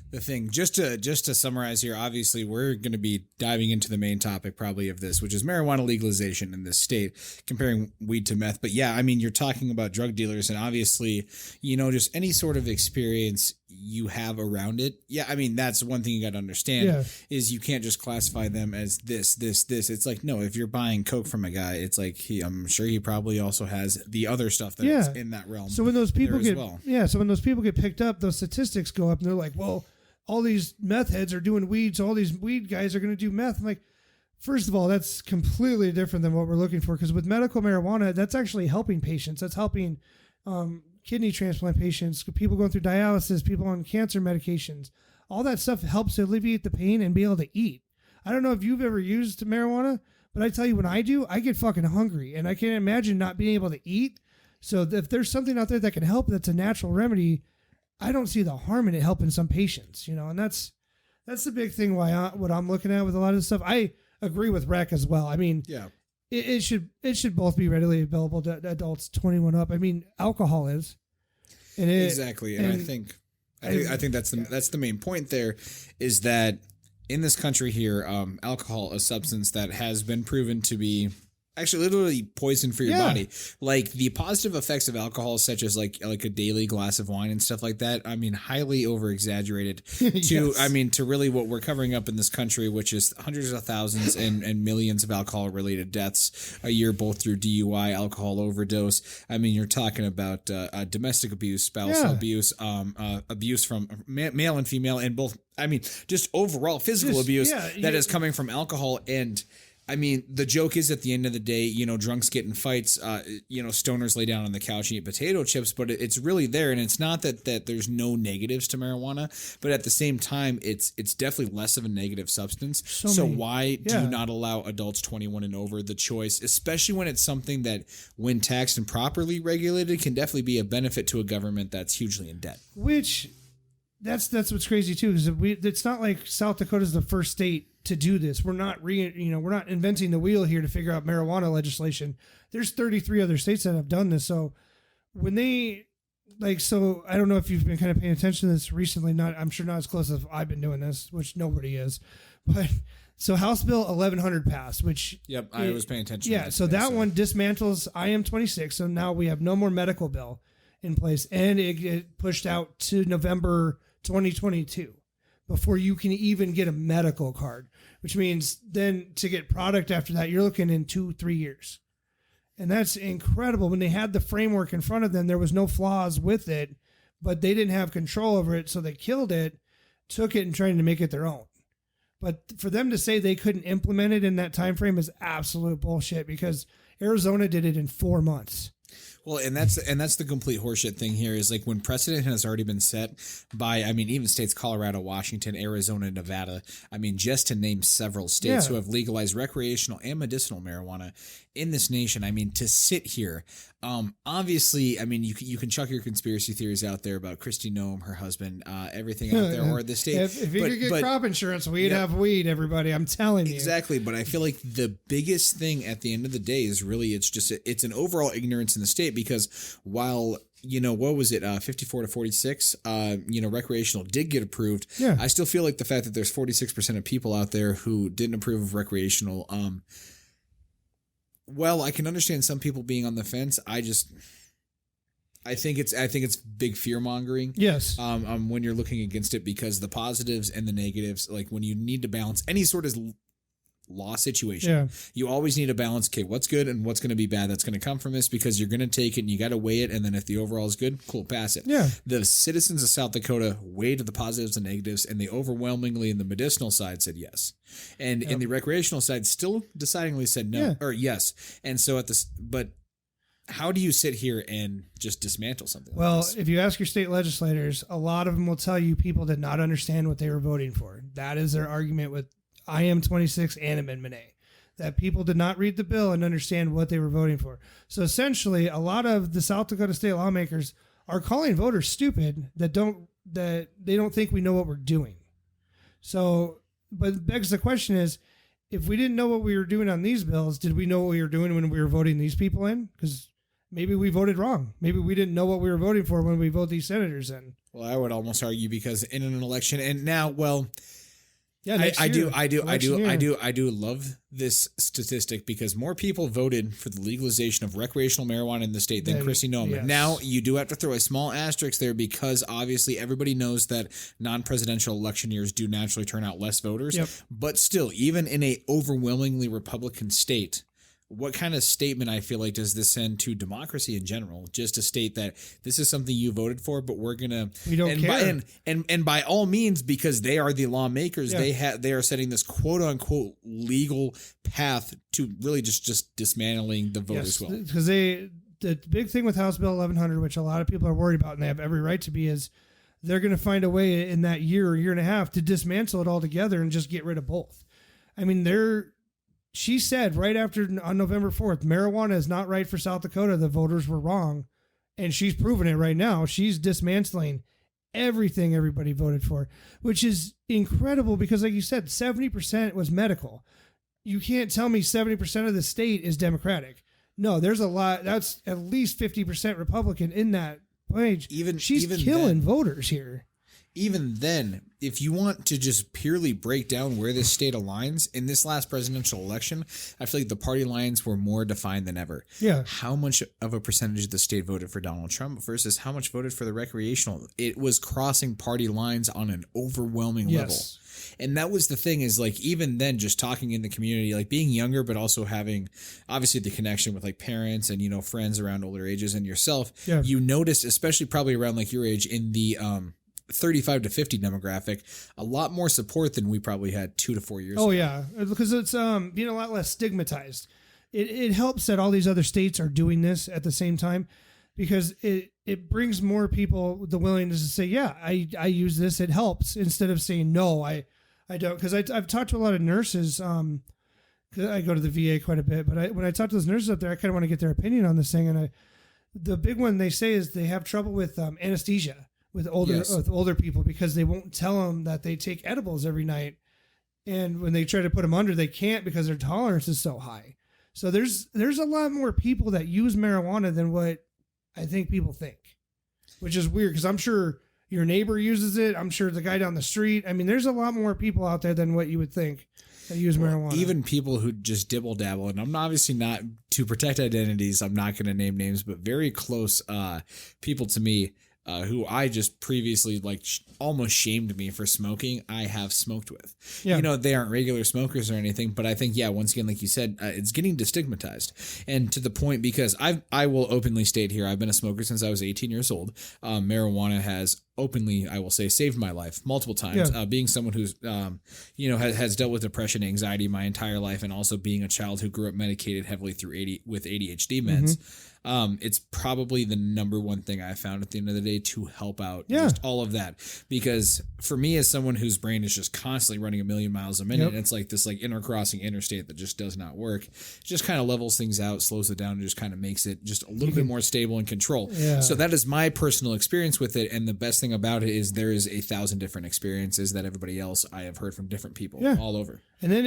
the thing. Just to summarize here, obviously we're going to be diving into the main topic probably of this, which is marijuana legalization in this state, comparing weed to meth. But yeah, I mean, you're talking about drug dealers and obviously, just any sort of experience you have around it. Yeah, I mean, that's one thing you got to understand is you can't just classify them as this. It's like, no, if you're buying Coke from a guy, it's like I'm sure he probably also has the other stuff that's in that realm. So when those people get picked up, those statistics go up and they're like, well, all these meth heads are doing weed, so all these weed guys are going to do meth. I'm like, first of all, that's completely different than what we're looking for because with medical marijuana, that's actually helping patients. That's helping kidney transplant patients, people going through dialysis, people on cancer medications. All that stuff helps alleviate the pain and be able to eat. I don't know if you've ever used marijuana, but I tell you, when I do, I get fucking hungry, and I can't imagine not being able to eat. So if there's something out there that can help, that's a natural remedy, I don't see the harm in it helping some patients, and that's the big thing. What I'm looking at with a lot of this stuff, I agree with Rec as well. I mean, it should both be readily available to adults 21 up. I mean, alcohol is, exactly, and I think that's the main point. There is that in this country here, alcohol, a substance that has been proven to be actually literally poison for your body. Like the positive effects of alcohol, such as like a daily glass of wine and stuff like that. I mean, highly over exaggerated to, I mean, to really what we're covering up in this country, which is hundreds of thousands and millions of alcohol related deaths a year, both through DUI, alcohol overdose. I mean, you're talking about domestic abuse, spousal abuse, abuse from male and female, and both. I mean, just overall physical abuse that is coming from alcohol. And I mean, the joke is at the end of the day, you know, drunks get in fights, you know, stoners lay down on the couch and eat potato chips, but it's really there. And it's not that there's no negatives to marijuana, but at the same time, it's definitely less of a negative substance. So why do you not allow adults 21 and over the choice, especially when it's something that, when taxed and properly regulated, can definitely be a benefit to a government that's hugely in debt? Which that's what's crazy too, is it's not like South Dakota is the first state to do this. We're not we're not inventing the wheel here to figure out marijuana legislation. There's 33 other states that have done this. So when they so I don't know if you've been kind of paying attention to this recently. I'm sure not as close as I've been doing this, which nobody is. But so House Bill 1100 passed, which I was paying attention. Yeah, so that one dismantles IM-26. So now we have no more medical bill in place, and it pushed out to November 2022 before you can even get a medical card, which means then to get product after that, you're looking in 2-3 years. And that's incredible. When they had the framework in front of them, there was no flaws with it, but they didn't have control over it. So they killed it, took it and trying to make it their own. But for them to say they couldn't implement it in that time frame is absolute bullshit, because Arizona did it in 4 months. Well, and that's the complete horseshit thing here, is like when precedent has already been set by, I mean, even states, Colorado, Washington, Arizona, Nevada. I mean, just to name several states who have legalized recreational and medicinal marijuana in this nation. I mean, to sit here, obviously, I mean, you can chuck your conspiracy theories out there about Kristi Noem, her husband, everything out there, or the state. If you could get crop insurance, we'd have weed, everybody. I'm telling you. Exactly. But I feel like the biggest thing at the end of the day is really, it's an overall ignorance in the state, because while, you know, what was it, 54 to 46, you know, recreational did get approved. I still feel like the fact that there's 46% of people out there who didn't approve of recreational, well, I can understand some people being on the fence. I think it's big fear mongering. Yes. When you're looking against it, because the positives and the negatives, like when you need to balance any sort of law situation, you always need to balance, okay, what's good and what's going to be bad that's going to come from this, because you're going to take it and you got to weigh it, and then if the overall is good, cool, pass it. The citizens of South Dakota weighed the positives and negatives, and they overwhelmingly in the medicinal side said yes, and in the recreational side still decidingly said no or yes. And so but how do you sit here and just dismantle something like this? Well, if you ask your state legislators, a lot of them will tell you people did not understand what they were voting for. That is their argument with IM-26 and Amendment A, that people did not read the bill and understand what they were voting for. So essentially, a lot of the South Dakota state lawmakers are calling voters stupid that they don't think we know what we're doing. So, but it begs the question is, if we didn't know what we were doing on these bills, did we know what we were doing when we were voting these people in? Because maybe we voted wrong. Maybe we didn't know what we were voting for when we vote these senators in. Well, I would almost argue, because in an election, and now, well, I do love this statistic, because more people voted for the legalization of recreational marijuana in the state than Kristi Noem. Yes. Now, you do have to throw a small asterisk there, because obviously everybody knows that non-presidential election years do naturally turn out less voters. But still, even in a overwhelmingly Republican state, what kind of statement, I feel like, does this send to democracy in general? Just to state that this is something you voted for, but we don't care. And by all means, because they are the lawmakers, they are setting this quote unquote legal path to really just dismantling the vote as well. Because the big thing with House Bill 1100, which a lot of people are worried about, and they have every right to be, is they're going to find a way in that year or year and a half to dismantle it altogether and just get rid of both. I mean, she said right after, on November 4th, marijuana is not right for South Dakota. The voters were wrong. And she's proven it right now. She's dismantling everything everybody voted for, which is incredible, because like you said, 70% was medical. You can't tell me 70% of the state is Democratic. No, there's a lot. That's at least 50% Republican in that page. She's killing voters here. even then, if you want to just purely break down where this state aligns in this last presidential election, I feel like the party lines were more defined than ever. Yeah. How much of a percentage of the state voted for Donald Trump versus how much voted for the recreational? It was crossing party lines on an overwhelming level. And that was the thing, is like, even then, just talking in the community, like being younger, but also having obviously the connection with like parents and, you know, friends around older ages and yourself, you noticed, especially probably around like your age, in the 35 to 50 demographic, a lot more support than we probably had 2 to 4 years ago. Yeah, because it's being a lot less stigmatized. It helps that all these other states are doing this at the same time, because it brings more people the willingness to say, yeah, I use this, it helps, instead of saying no, I don't. Because I've talked to a lot of nurses. 'Cause I go to the VA quite a bit, but when I talk to those nurses up there, I kind of want to get their opinion on this thing. And the big one they say is they have trouble with anesthesia with older people, because they won't tell them that they take edibles every night, and when they try to put them under, they can't because their tolerance is so high. So there's a lot more people that use marijuana than what I think people think, which is weird, because I'm sure your neighbor uses it. I'm sure the guy down the street. I mean, there's a lot more people out there than what you would think that use marijuana. Even people who just dibble dabble, and I'm obviously not, to protect identities, I'm not going to name names, but very close people to me who I just previously like almost shamed me for smoking, I have smoked with. Yeah. You know, they aren't regular smokers or anything, but I think, yeah, once again, like you said, it's getting destigmatized. And to the point, because I will openly state here, I've been a smoker since I was 18 years old. Marijuana has openly, I will say, saved my life multiple times. Being someone who's, you know, has dealt with depression, anxiety my entire life, and also being a child who grew up medicated heavily with ADHD meds. It's probably the number one thing I found at the end of the day to help out just all of that. Because for me, as someone whose brain is just constantly running 1,000,000 miles a minute, it's like this like intercrossing interstate that just does not work. It just kind of levels things out, slows it down, and just kind of makes it just a little bit more stable and control. So that is my personal experience with it. And the best thing about it is there is 1,000 different experiences that everybody else I have heard from different people all over. And then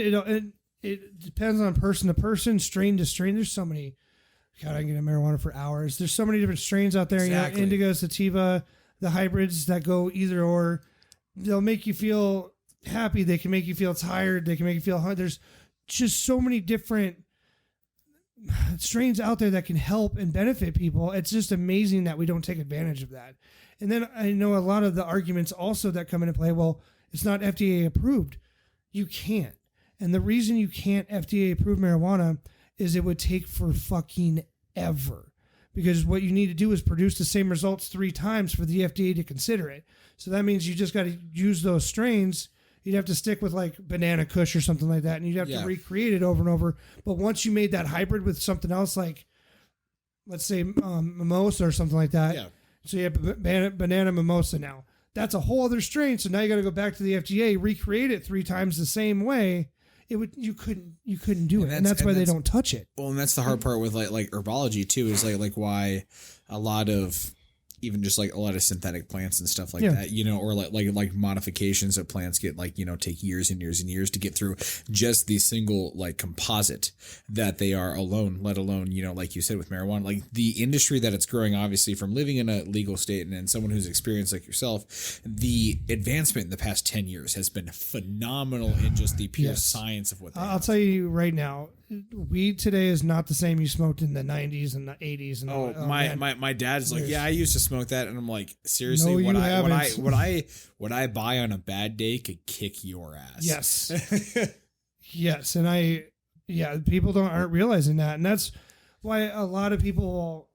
it depends on person to person, strain to strain. There's so many. God, I can get a marijuana for hours. There's so many different strains out there. You know, indigo, sativa, the hybrids that go either or. They'll make you feel happy. They can make you feel tired. They can make you feel hungry. There's just so many different strains out there that can help and benefit people. It's just amazing that we don't take advantage of that. And then I know a lot of the arguments also that come into play, well, it's not FDA approved. You can't. And the reason you can't FDA approve marijuana is it would take for fucking ever, because what you need to do is produce the same results 3 times for the FDA to consider it. So that means you just got to use those strains. You'd have to stick with like banana kush or something like that, and you'd have to recreate it over and over. But once you made that hybrid with something else, like let's say mimosa or something like that, so you have banana mimosa now. That's a whole other strain. So now you got to go back to the FDA, recreate it 3 times the same way. You couldn't do it, and that's why they don't touch it. Well, and that's the hard part with like herbology too, is like why a lot of even just like a lot of synthetic plants and stuff like that, you know, or like modifications of plants get like, you know, take years and years and years to get through just the single like composite that they are alone, let alone, you know, like you said with marijuana, like the industry that it's growing, obviously from living in a legal state and someone who's experienced like yourself, the advancement in the past 10 years has been phenomenal in just the pure science of what they I'll tell you right now, weed today is not the same you smoked in the 90s and the 80s. And my dad's like, I used to smoke that, and I'm like, seriously, what I buy on a bad day could kick your ass. Yes. Yes, and people aren't realizing that, and that's why a lot of people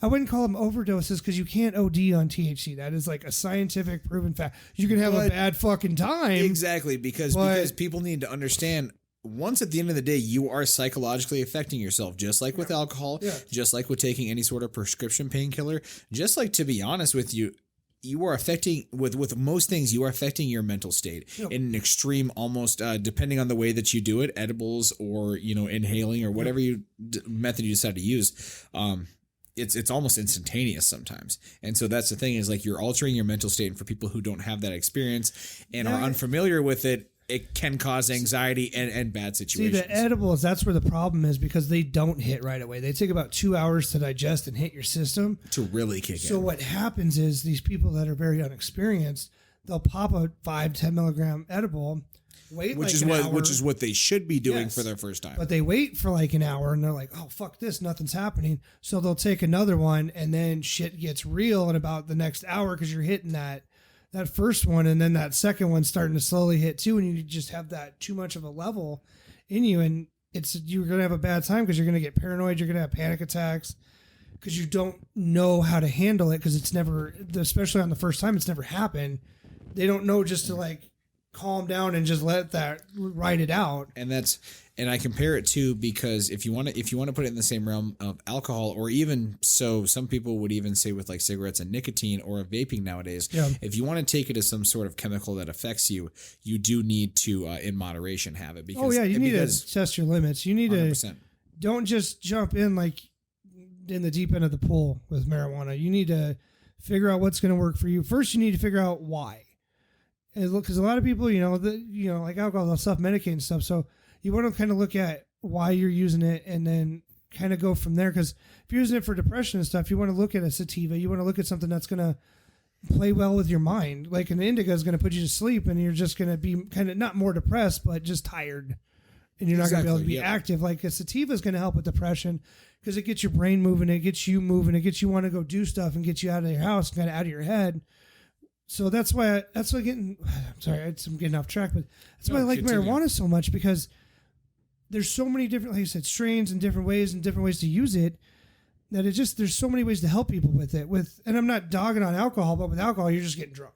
I wouldn't call them overdoses, because you can't OD on THC. That is like a scientific proven fact. You can have a bad fucking time. Exactly, because people need to understand, once at the end of the day, you are psychologically affecting yourself, just like with alcohol, just like with taking any sort of prescription painkiller, just like, to be honest with you, you are affecting, with most things, you are affecting your mental state in an extreme, almost, depending on the way that you do it, edibles or, you know, inhaling or whatever method you decide to use. It's almost instantaneous sometimes. And so that's the thing, is like you're altering your mental state. And for people who don't have that experience and are unfamiliar with it, it can cause anxiety and bad situations. See, the edibles, that's where the problem is because they don't hit right away. They take about 2 hours to digest and hit your system. To really kick in. So what happens is these people that are very unexperienced, they'll pop a 5-10 milligram edible, wait which hour, is what they should be doing for their first time. But they wait for like an hour and they're like, oh, fuck this, nothing's happening. So they'll take another one and then shit gets real in about the next hour because you're hitting that first one and then that second one's starting to slowly hit too, and you just have that too much of a level in you, and you're going to have a bad time because you're going to get paranoid, you're going to have panic attacks because you don't know how to handle it because it's never, especially on the first time, it's never happened. They don't know just to like calm down and just let that ride it out. And I compare it to, because if you want to put it in the same realm of alcohol, or even so, some people would even say with like cigarettes and nicotine or vaping nowadays, if you want to take it as some sort of chemical that affects you, you do need to, in moderation, have it. Because, you need to test your limits. You need 100%. to, don't just jump in like in the deep end of the pool with marijuana. You need to figure out what's going to work for you. First, you need to figure out why. Because a lot of people, like alcohol, they'll self-medicate and stuff. So you want to kind of look at why you're using it and then kind of go from there. Because if you're using it for depression and stuff, you want to look at a sativa. You want to look at something that's going to play well with your mind. Like an indica is going to put you to sleep and you're just going to be kind of not more depressed, but just tired. And you're not going to be able to be active. Like a sativa is going to help with depression because it gets your brain moving. It gets you moving. It gets you want to go do stuff and get you out of your house and kind of out of your head. So I'm getting off track, but that's why I like marijuana so much, because there's so many different, like I said, strains and different ways to use it, that there's so many ways to help people with it. And I'm not dogging on alcohol, but with alcohol, you're just getting drunk.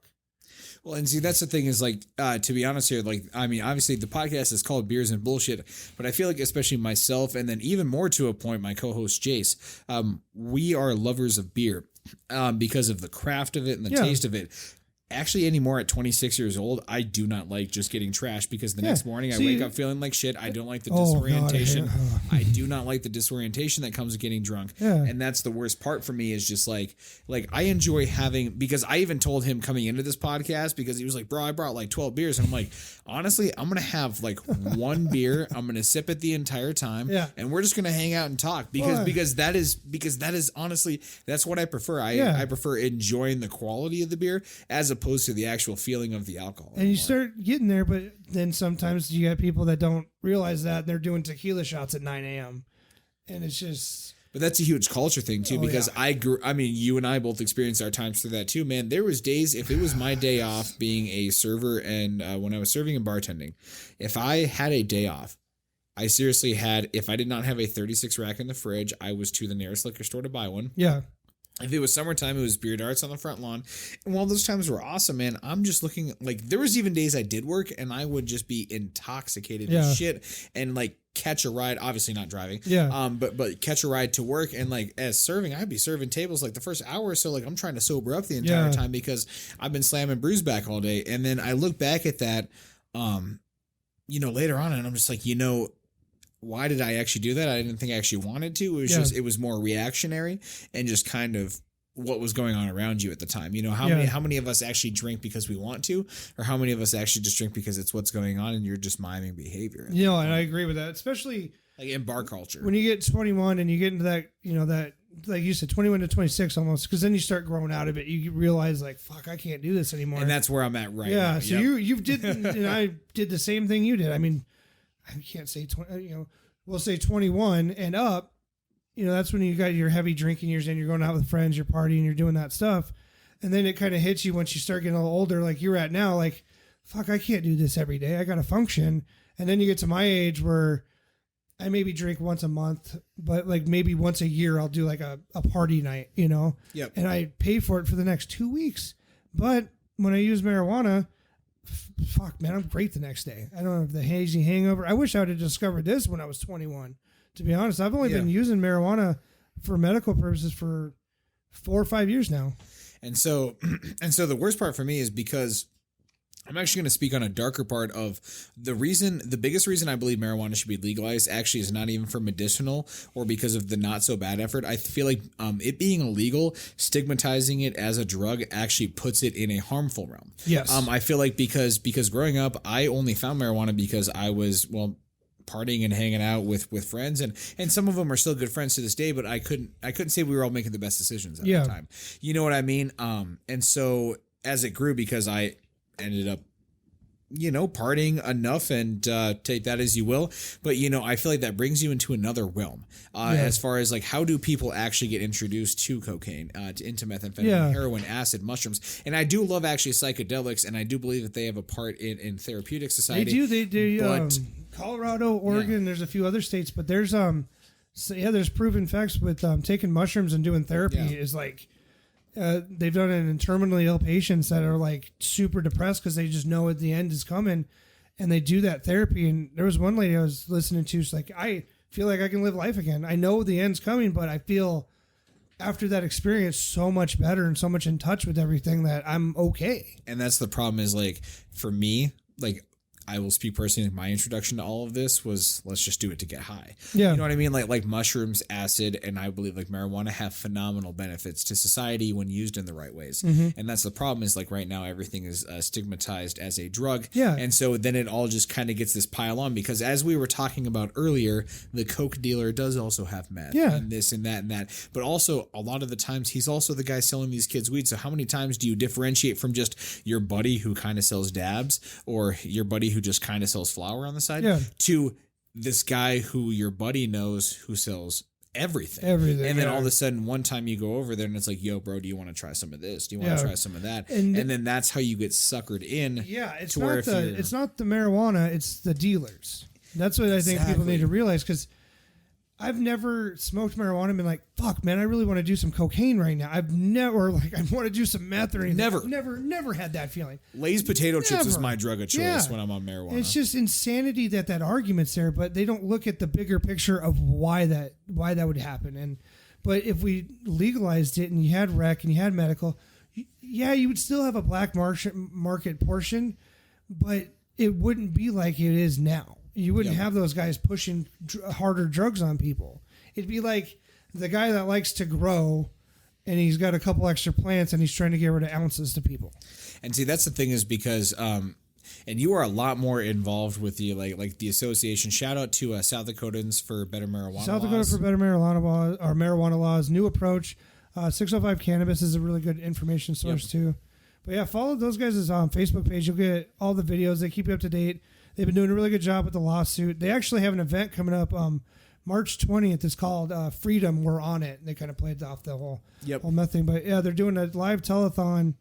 Well, and see, that's the thing is, like, to be honest here, like, I mean, obviously the podcast is called Beers and Bullshit, but I feel like especially myself, and then even more to a point, my co-host Jace, we are lovers of beer because of the craft of it and the taste of it. Actually, anymore at 26 years old, I do not like just getting trashed, because the next morning I wake up feeling like shit. I don't like the disorientation. I do not like the disorientation that comes with getting drunk. Yeah. And that's the worst part for me, is just like I enjoy having, because I even told him coming into this podcast, because he was like, bro, I brought like 12 beers. And I'm like, honestly, I'm going to have like one beer. I'm going to sip it the entire time. Yeah. And we're just going to hang out and talk, because that is honestly, that's what I prefer. I prefer enjoying the quality of the beer as opposed to the actual feeling of the alcohol. And you start getting there, but then sometimes you get people that don't realize that, and they're doing tequila shots at 9 a.m. And it's just... But that's a huge culture thing too, because you and I both experienced our times through that too, man. There was days, if it was my day off being a server, and when I was serving and bartending, if I had a day off, I seriously had, if I did not have a 36 rack in the fridge, I was to the nearest liquor store to buy one. Yeah. If it was summertime, it was beer darts on the front lawn. And while those times were awesome, man, I'm just looking, like, there was even days I did work and I would just be intoxicated as shit and like catch a ride, obviously not driving. Yeah. But catch a ride to work, and like as serving, I'd be serving tables like the first hour or so, like I'm trying to sober up the entire time because I've been slamming brews back all day. And then I look back at that, later on, and I'm just like, why did I actually do that? I didn't think I actually wanted to. It was just, it was more reactionary and just kind of what was going on around you at the time. How many of us actually drink because we want to, or how many of us actually just drink because it's what's going on and you're just miming behavior? And I agree with that, especially like in bar culture. When you get 21 and you get into that, that, like you said, 21 to 26 almost, because then you start growing out of it. You realize like, fuck, I can't do this anymore. And that's where I'm at right now. Yeah. So you did, and I did the same thing you did. I mean, I can't say 20, we'll say 21 and up, that's when you got your heavy drinking years and you're going out with friends, you're partying, you're doing that stuff. And then it kind of hits you once you start getting a little older, like you're at now, like, fuck, I can't do this every day. I got to function. And then you get to my age where I maybe drink once a month, but like maybe once a year I'll do like a party night, Yep. And I pay for it for the next 2 weeks. But when I use marijuana, fuck, man, I'm great the next day. I don't have the hazy hangover. I wish I would have discovered this when I was 21. To be honest, I've only been using marijuana for medical purposes for 4 or 5 years now. And so the worst part for me is because I'm actually going to speak on a darker part of the biggest reason I believe marijuana should be legalized actually is not even for medicinal or because of the not so bad effort. I feel like it being illegal, stigmatizing it as a drug actually puts it in a harmful realm. Yes. I feel like because growing up, I only found marijuana because I was, partying and hanging out with friends, and some of them are still good friends to this day, but I couldn't say we were all making the best decisions at the time. You know what I mean? And so as it grew, because I ended up, partying enough, and take that as you will. But, I feel like that brings you into another realm as far as like, how do people actually get introduced to cocaine, into methamphetamine, heroin, acid, mushrooms? And I do love actually psychedelics, and I do believe that they have a part in therapeutic society. They do. But, Colorado, Oregon, there's a few other states, but there's there's proven facts with taking mushrooms and doing therapy is like, they've done it in terminally ill patients that are like super depressed because they just know at the end is coming, and they do that therapy. And there was one lady I was listening to, she's like, I feel like I can live life again. I know the end's coming, but I feel after that experience so much better and so much in touch with everything that I'm okay. And that's the problem is, like, for me, like, I will speak personally. My introduction to all of this was, let's just do it to get high. Yeah. You know what I mean? Like mushrooms, acid, and I believe like marijuana have phenomenal benefits to society when used in the right ways. Mm-hmm. And that's the problem is like right now, everything is stigmatized as a drug. Yeah. And so then it all just kind of gets this pile on, because as we were talking about earlier, the coke dealer does also have meth and this and that and that. But also a lot of the times he's also the guy selling these kids weed. So how many times do you differentiate from just your buddy who kind of sells dabs, or your buddy who just kind of sells flour on the side, to this guy who your buddy knows who sells everything. And then all of a sudden one time you go over there and it's like, yo bro, do you want to try some of this? Do you want to try some of that? And then that's how you get suckered in. Yeah. It's not the marijuana, it's the dealers. That's what I think people need to realize, because I've never smoked marijuana and been like, fuck, man, I really want to do some cocaine right now. I've never, like, I want to do some meth or anything. Never had that feeling. Lay's potato chips is my drug of choice when I'm on marijuana. It's just insanity that argument's there, but they don't look at the bigger picture of why that would happen. But if we legalized it and you had rec and you had medical, you would still have a black market portion, but it wouldn't be like it is now. You wouldn't have those guys pushing harder drugs on people. It'd be like the guy that likes to grow and he's got a couple extra plants and he's trying to get rid of ounces to people. And see, that's the thing is because, and you are a lot more involved with the like the association. Shout out to South Dakotans for better marijuana South Dakota for better marijuana laws, new approach. 605 Cannabis is a really good information source too. But yeah, follow those guys' Facebook page. You'll get all the videos. They keep you up to date. They've been doing a really good job with the lawsuit. They actually have an event coming up March 20th. It's called Freedom. We're on it. They kind of played off the whole meth thing. But yeah, they're doing a live telethon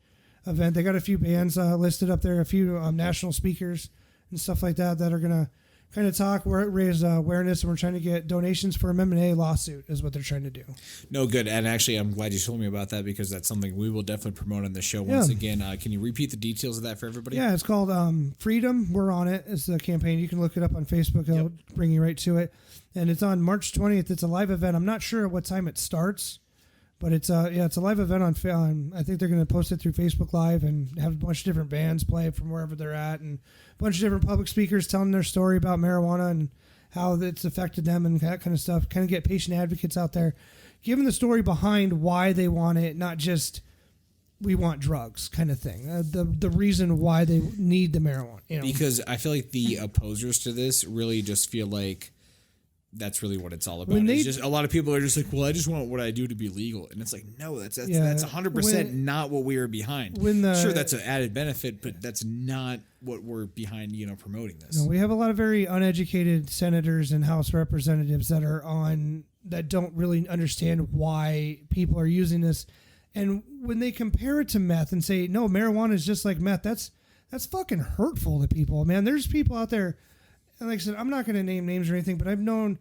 event. They got a few bands listed up there, a few national speakers and stuff like that are going to kind of talk, raise awareness, and we're trying to get donations for a MMA lawsuit is what they're trying to do. No, good. And actually, I'm glad you told me about that, because that's something we will definitely promote on the show once again. Can you repeat the details of that for everybody? Yeah, it's called Freedom. We're on it. It's the campaign. You can look it up on Facebook. It'll bring you right to it. And it's on March 20th. It's a live event. I'm not sure what time it starts, but it's it's a live event on I think they're going to post it through Facebook Live and have a bunch of different bands play from wherever they're at, and a bunch of different public speakers telling their story about marijuana and how it's affected them and that kind of stuff. Kind of get patient advocates out there, giving the story behind why they want it, not just we want drugs kind of thing. The reason why they need the marijuana. Because I feel like the opposers to this really just feel like that's really what it's all about. It's just a lot of people are just like, well, I just want what I do to be legal, and it's like, no, that's 100% not what we are behind. Sure, that's an added benefit, but that's not what we're behind. Promoting this. No, we have a lot of very uneducated senators and House representatives that don't really understand why people are using this, and when they compare it to meth and say, no, marijuana is just like meth, that's fucking hurtful to people, man. There's people out there. And like I said, I'm not going to name names or anything, but I've known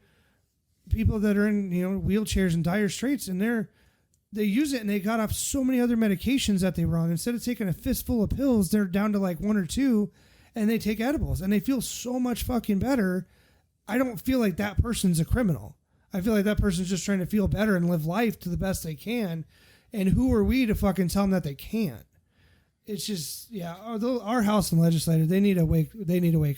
people that are in wheelchairs and dire straits, and they use it and they got off so many other medications that they were on. Instead of taking a fistful of pills, they're down to like one or two, and they take edibles, and they feel so much fucking better. I don't feel like that person's a criminal. I feel like that person's just trying to feel better and live life to the best they can. And who are we to fucking tell them that they can't? it's just, yeah. Although our House and legislature, they need to wake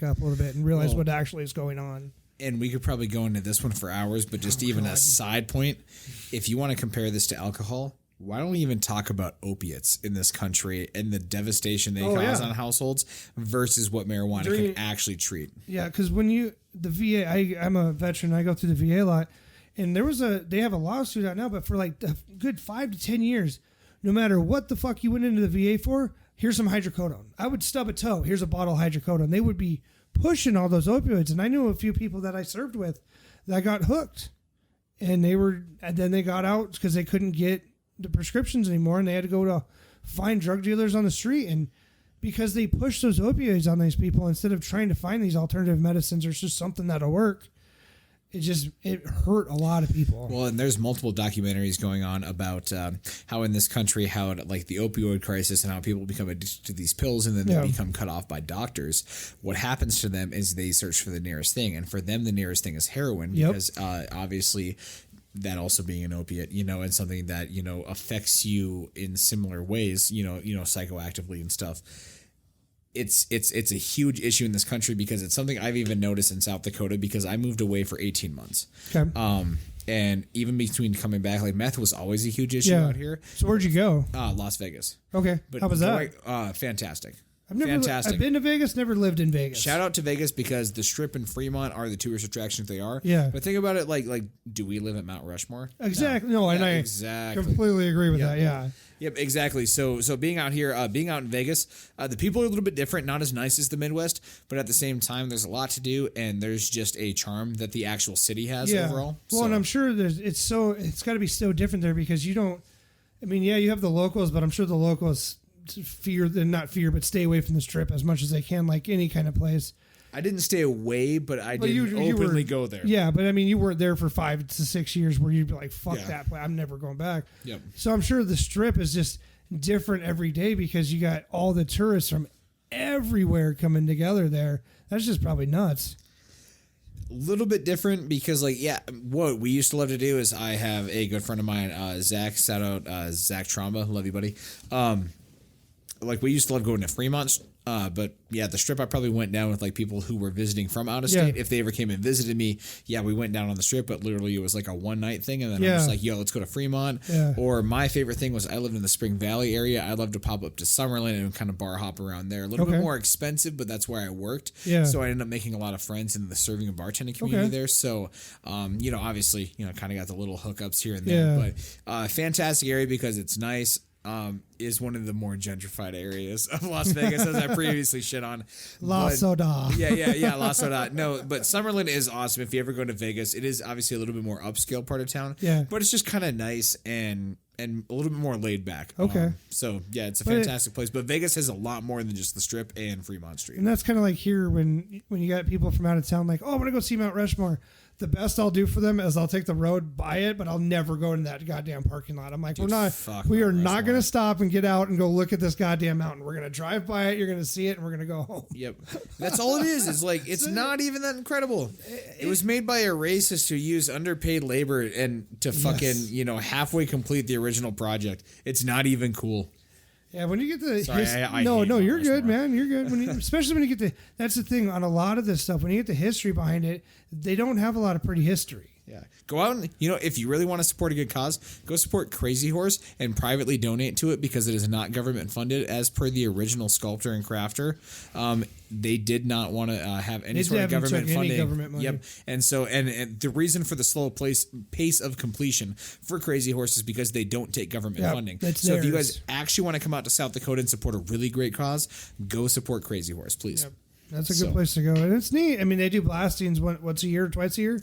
up a little bit and realize what actually is going on. And we could probably go into this one for hours, but just a side point, if you want to compare this to alcohol, why don't we even talk about opiates in this country and the devastation they cause on households versus what marijuana can actually treat? Yeah, because when the VA, I'm a veteran, I go through the VA a lot, and they have a lawsuit out now, but for like a good 5 to 10 years, no matter what the fuck you went into the VA for, here's some hydrocodone. I would stub a toe, here's a bottle of hydrocodone. They would be pushing all those opioids, and I knew a few people that I served with that got hooked, and then they got out because they couldn't get the prescriptions anymore, and they had to go to find drug dealers on the street, and because they pushed those opioids on these people instead of trying to find these alternative medicines or just something that'll work, it hurt a lot of people. Well, and there's multiple documentaries going on about how in this country, like the opioid crisis and how people become addicted to these pills and then they become cut off by doctors. What happens to them is they search for the nearest thing. And for them, the nearest thing is heroin because obviously that also being an opiate, and something that, affects you in similar ways, psychoactively and stuff. It's a huge issue in this country because it's something I've even noticed in South Dakota because I moved away for 18 months. Okay. And even between coming back, like meth was always a huge issue out here. So where'd you go? Las Vegas. Okay. But how was that? Fantastic. I've been to Vegas, never lived in Vegas. Shout out to Vegas because the Strip and Fremont are the tourist attractions they are. Yeah. But think about it like do we live at Mount Rushmore? Exactly. No, and I completely agree with that. Yeah. Yep, exactly. So being out here, being out in Vegas, the people are a little bit different, not as nice as the Midwest, but at the same time, there's a lot to do, and there's just a charm that the actual city has overall. Well, and I'm sure it's got to be so different there because you don't. I mean, you have the locals, but I'm sure the locals but stay away from the Strip as much as they can, like any kind of place. I didn't stay away, but I didn't openly go there. Yeah, but I mean, you weren't there for 5 to 6 years where you'd be like, fuck that place, I'm never going back. Yep. So I'm sure the Strip is just different every day because you got all the tourists from everywhere coming together there. That's just probably nuts. A little bit different because, what we used to love to do is I have a good friend of mine, Zach, shout out Zach Tromba, love you, buddy. We used to love going to Fremont, but the Strip I probably went down with people who were visiting from out of state. If they ever came and visited me, we went down on the Strip, but literally it was like a one night thing, and then I was like, yo, let's go to Fremont. Yeah. Or my favorite thing was I lived in the Spring Valley area. I love to pop up to Summerlin and kind of bar hop around there. A little bit more expensive, but that's where I worked. Yeah. So I ended up making a lot of friends in the serving and bartending community there. So, obviously, kind of got the little hookups here and there, but fantastic area because it's nice. Is one of the more gentrified areas of Las Vegas, as I previously shit on. La Soda. Yeah, La Soda. No, but Summerlin is awesome. If you ever go to Vegas, it is obviously a little bit more upscale part of town. Yeah. But it's just kind of nice and a little bit more laid back. Okay. It's a fantastic place. But Vegas has a lot more than just the Strip and Fremont Street. And that's kind of like here when you got people from out of town like, oh, I'm going to go see Mount Rushmore. The best I'll do for them is I'll take the road by it, but I'll never go in that goddamn parking lot. I'm like, we are not going to stop and get out and go look at this goddamn mountain. We're going to drive by it. You're going to see it and we're going to go home. Yep. That's all it is. It's not even that incredible. It was made by a racist who used underpaid labor and to fucking, halfway complete the original project. It's not even cool. Yeah, when you get the you're good, man. You're good. Especially when you get that's the thing on a lot of this stuff. When you get the history behind it, they don't have a lot of pretty history. Yeah, go out and if you really want to support a good cause, go support Crazy Horse and privately donate to it because it is not government funded. As per the original sculptor and crafter, they did not want to have any sort of government funding. Government money. Yep, and so and the reason for the slow pace of completion for Crazy Horse is because they don't take government funding. So if you guys actually want to come out to South Dakota and support a really great cause, go support Crazy Horse, please. Yep. That's a good place to go, and it's neat. I mean, they do blastings once a year, twice a year.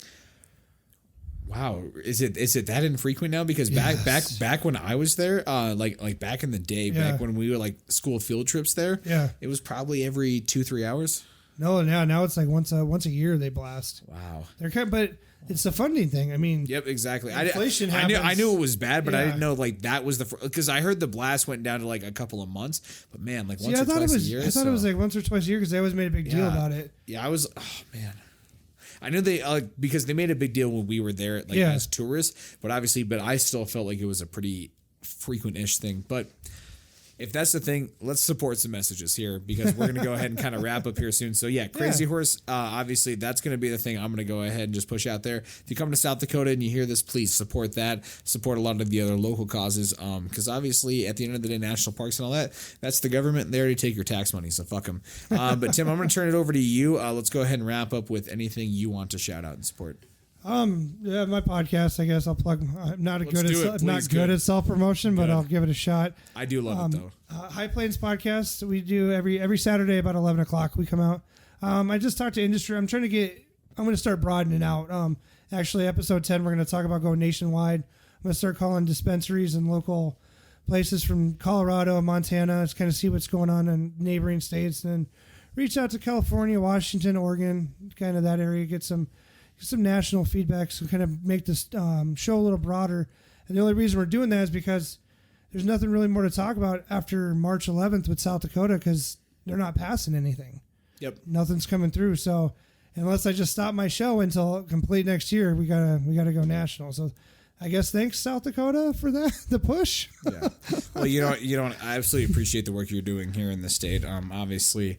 Wow, is it that infrequent now? Because back when I was there, like back in the day, back when we were like school field trips there, it was probably every 2-3 hours. No, now it's like once a year they blast. Wow, but it's a funding thing. I mean, yep, exactly. Inflation I knew it was bad, but I didn't know that was because I heard the blast went down to like a couple of months, but man, like once or twice a year. I thought it was like once or twice a year because they always made a big deal about it. Yeah, I was. Oh man. I knew they because they made a big deal when we were there as tourists, but I still felt like it was a pretty frequent-ish thing. But if that's the thing, let's support some messages here because we're going to go ahead and kind of wrap up here soon. So yeah, Crazy Horse, obviously that's going to be the thing I'm going to go ahead and just push out there. If you come to South Dakota and you hear this, please support that. Support a lot of the other local causes because obviously at the end of the day, national parks and all that, that's the government. They already take your tax money, so fuck them. But Tim, I'm going to turn it over to you. Let's go ahead and wrap up with anything you want to shout out and support. Yeah, my podcast, I guess I'll plug. I'm not good at self-promotion, but I'll give it a shot. I do love it though. High Plains podcast, we do every Saturday about 11 o'clock. We come out. I just talked to industry. I'm going to start broadening out. Actually, episode 10, we're going to talk about going nationwide. I'm going to start calling dispensaries and local places from Colorado, Montana, to kind of see what's going on in neighboring states, and then reach out to California, Washington, Oregon, kind of that area, get some national feedback, so kind of make this show a little broader. And the only reason we're doing that is because there's nothing really more to talk about after March 11th with South Dakota because they're not passing anything. Yep. Nothing's coming through. So unless I just stop my show until complete next year, we gotta go national. So I guess thanks South Dakota for the push. Yeah. Well, I absolutely appreciate the work you're doing here in the state. Obviously,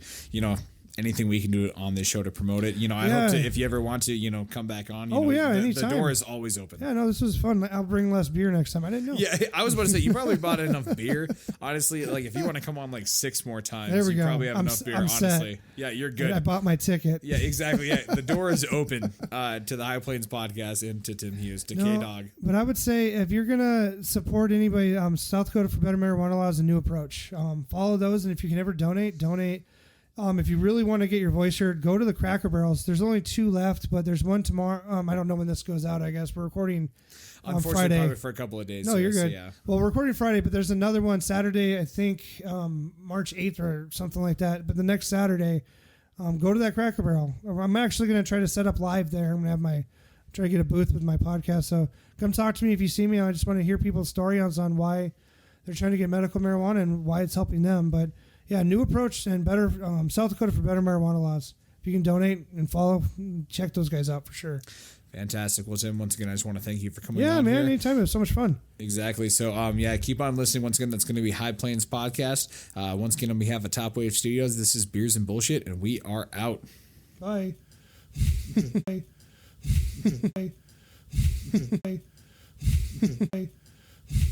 anything we can do on this show to promote it. I hope to, if you ever want to, come back on. Anytime. The door is always open. Yeah, no, this was fun. I'll bring less beer next time. I didn't know. Yeah, I was about to say, you probably bought enough beer. Honestly, like if you want to come on like 6 more times, there we you go. probably have enough beer, honestly. Set. Yeah, you're good. I bought my ticket. Yeah, exactly. Yeah, the door is open to the High Plains podcast and to Tim Hughes, to K-Dog. But I would say if you're going to support anybody, South Dakota for Better Marijuana Law is a new approach. Follow those, and if you can ever donate. If you really want to get your voice heard, go to the Cracker Barrels. There's only 2 left, but there's one tomorrow. I don't know when this goes out, I guess. We're recording on Friday. Probably for a couple of days. No, you're good. Yeah. Well, we're recording Friday, but there's another one Saturday, I think March 8th or something like that. But the next Saturday, go to that Cracker Barrel. I'm actually going to try to set up live there. I'm going to try to get a booth with my podcast. So come talk to me if you see me. I just want to hear people's stories on why they're trying to get medical marijuana and why it's helping them. But yeah, new approach and better South Dakota for Better Marijuana Laws. If you can donate and follow, check those guys out for sure. Fantastic. Well, Tim, once again, I just want to thank you for coming on. Yeah, man, here. Anytime. It was so much fun. Exactly. So, keep on listening. Once again, that's going to be High Plains Podcast. Once again, on behalf of Top Wave Studios, this is Beers and Bullshit, and we are out. Bye. Bye. Bye. Bye.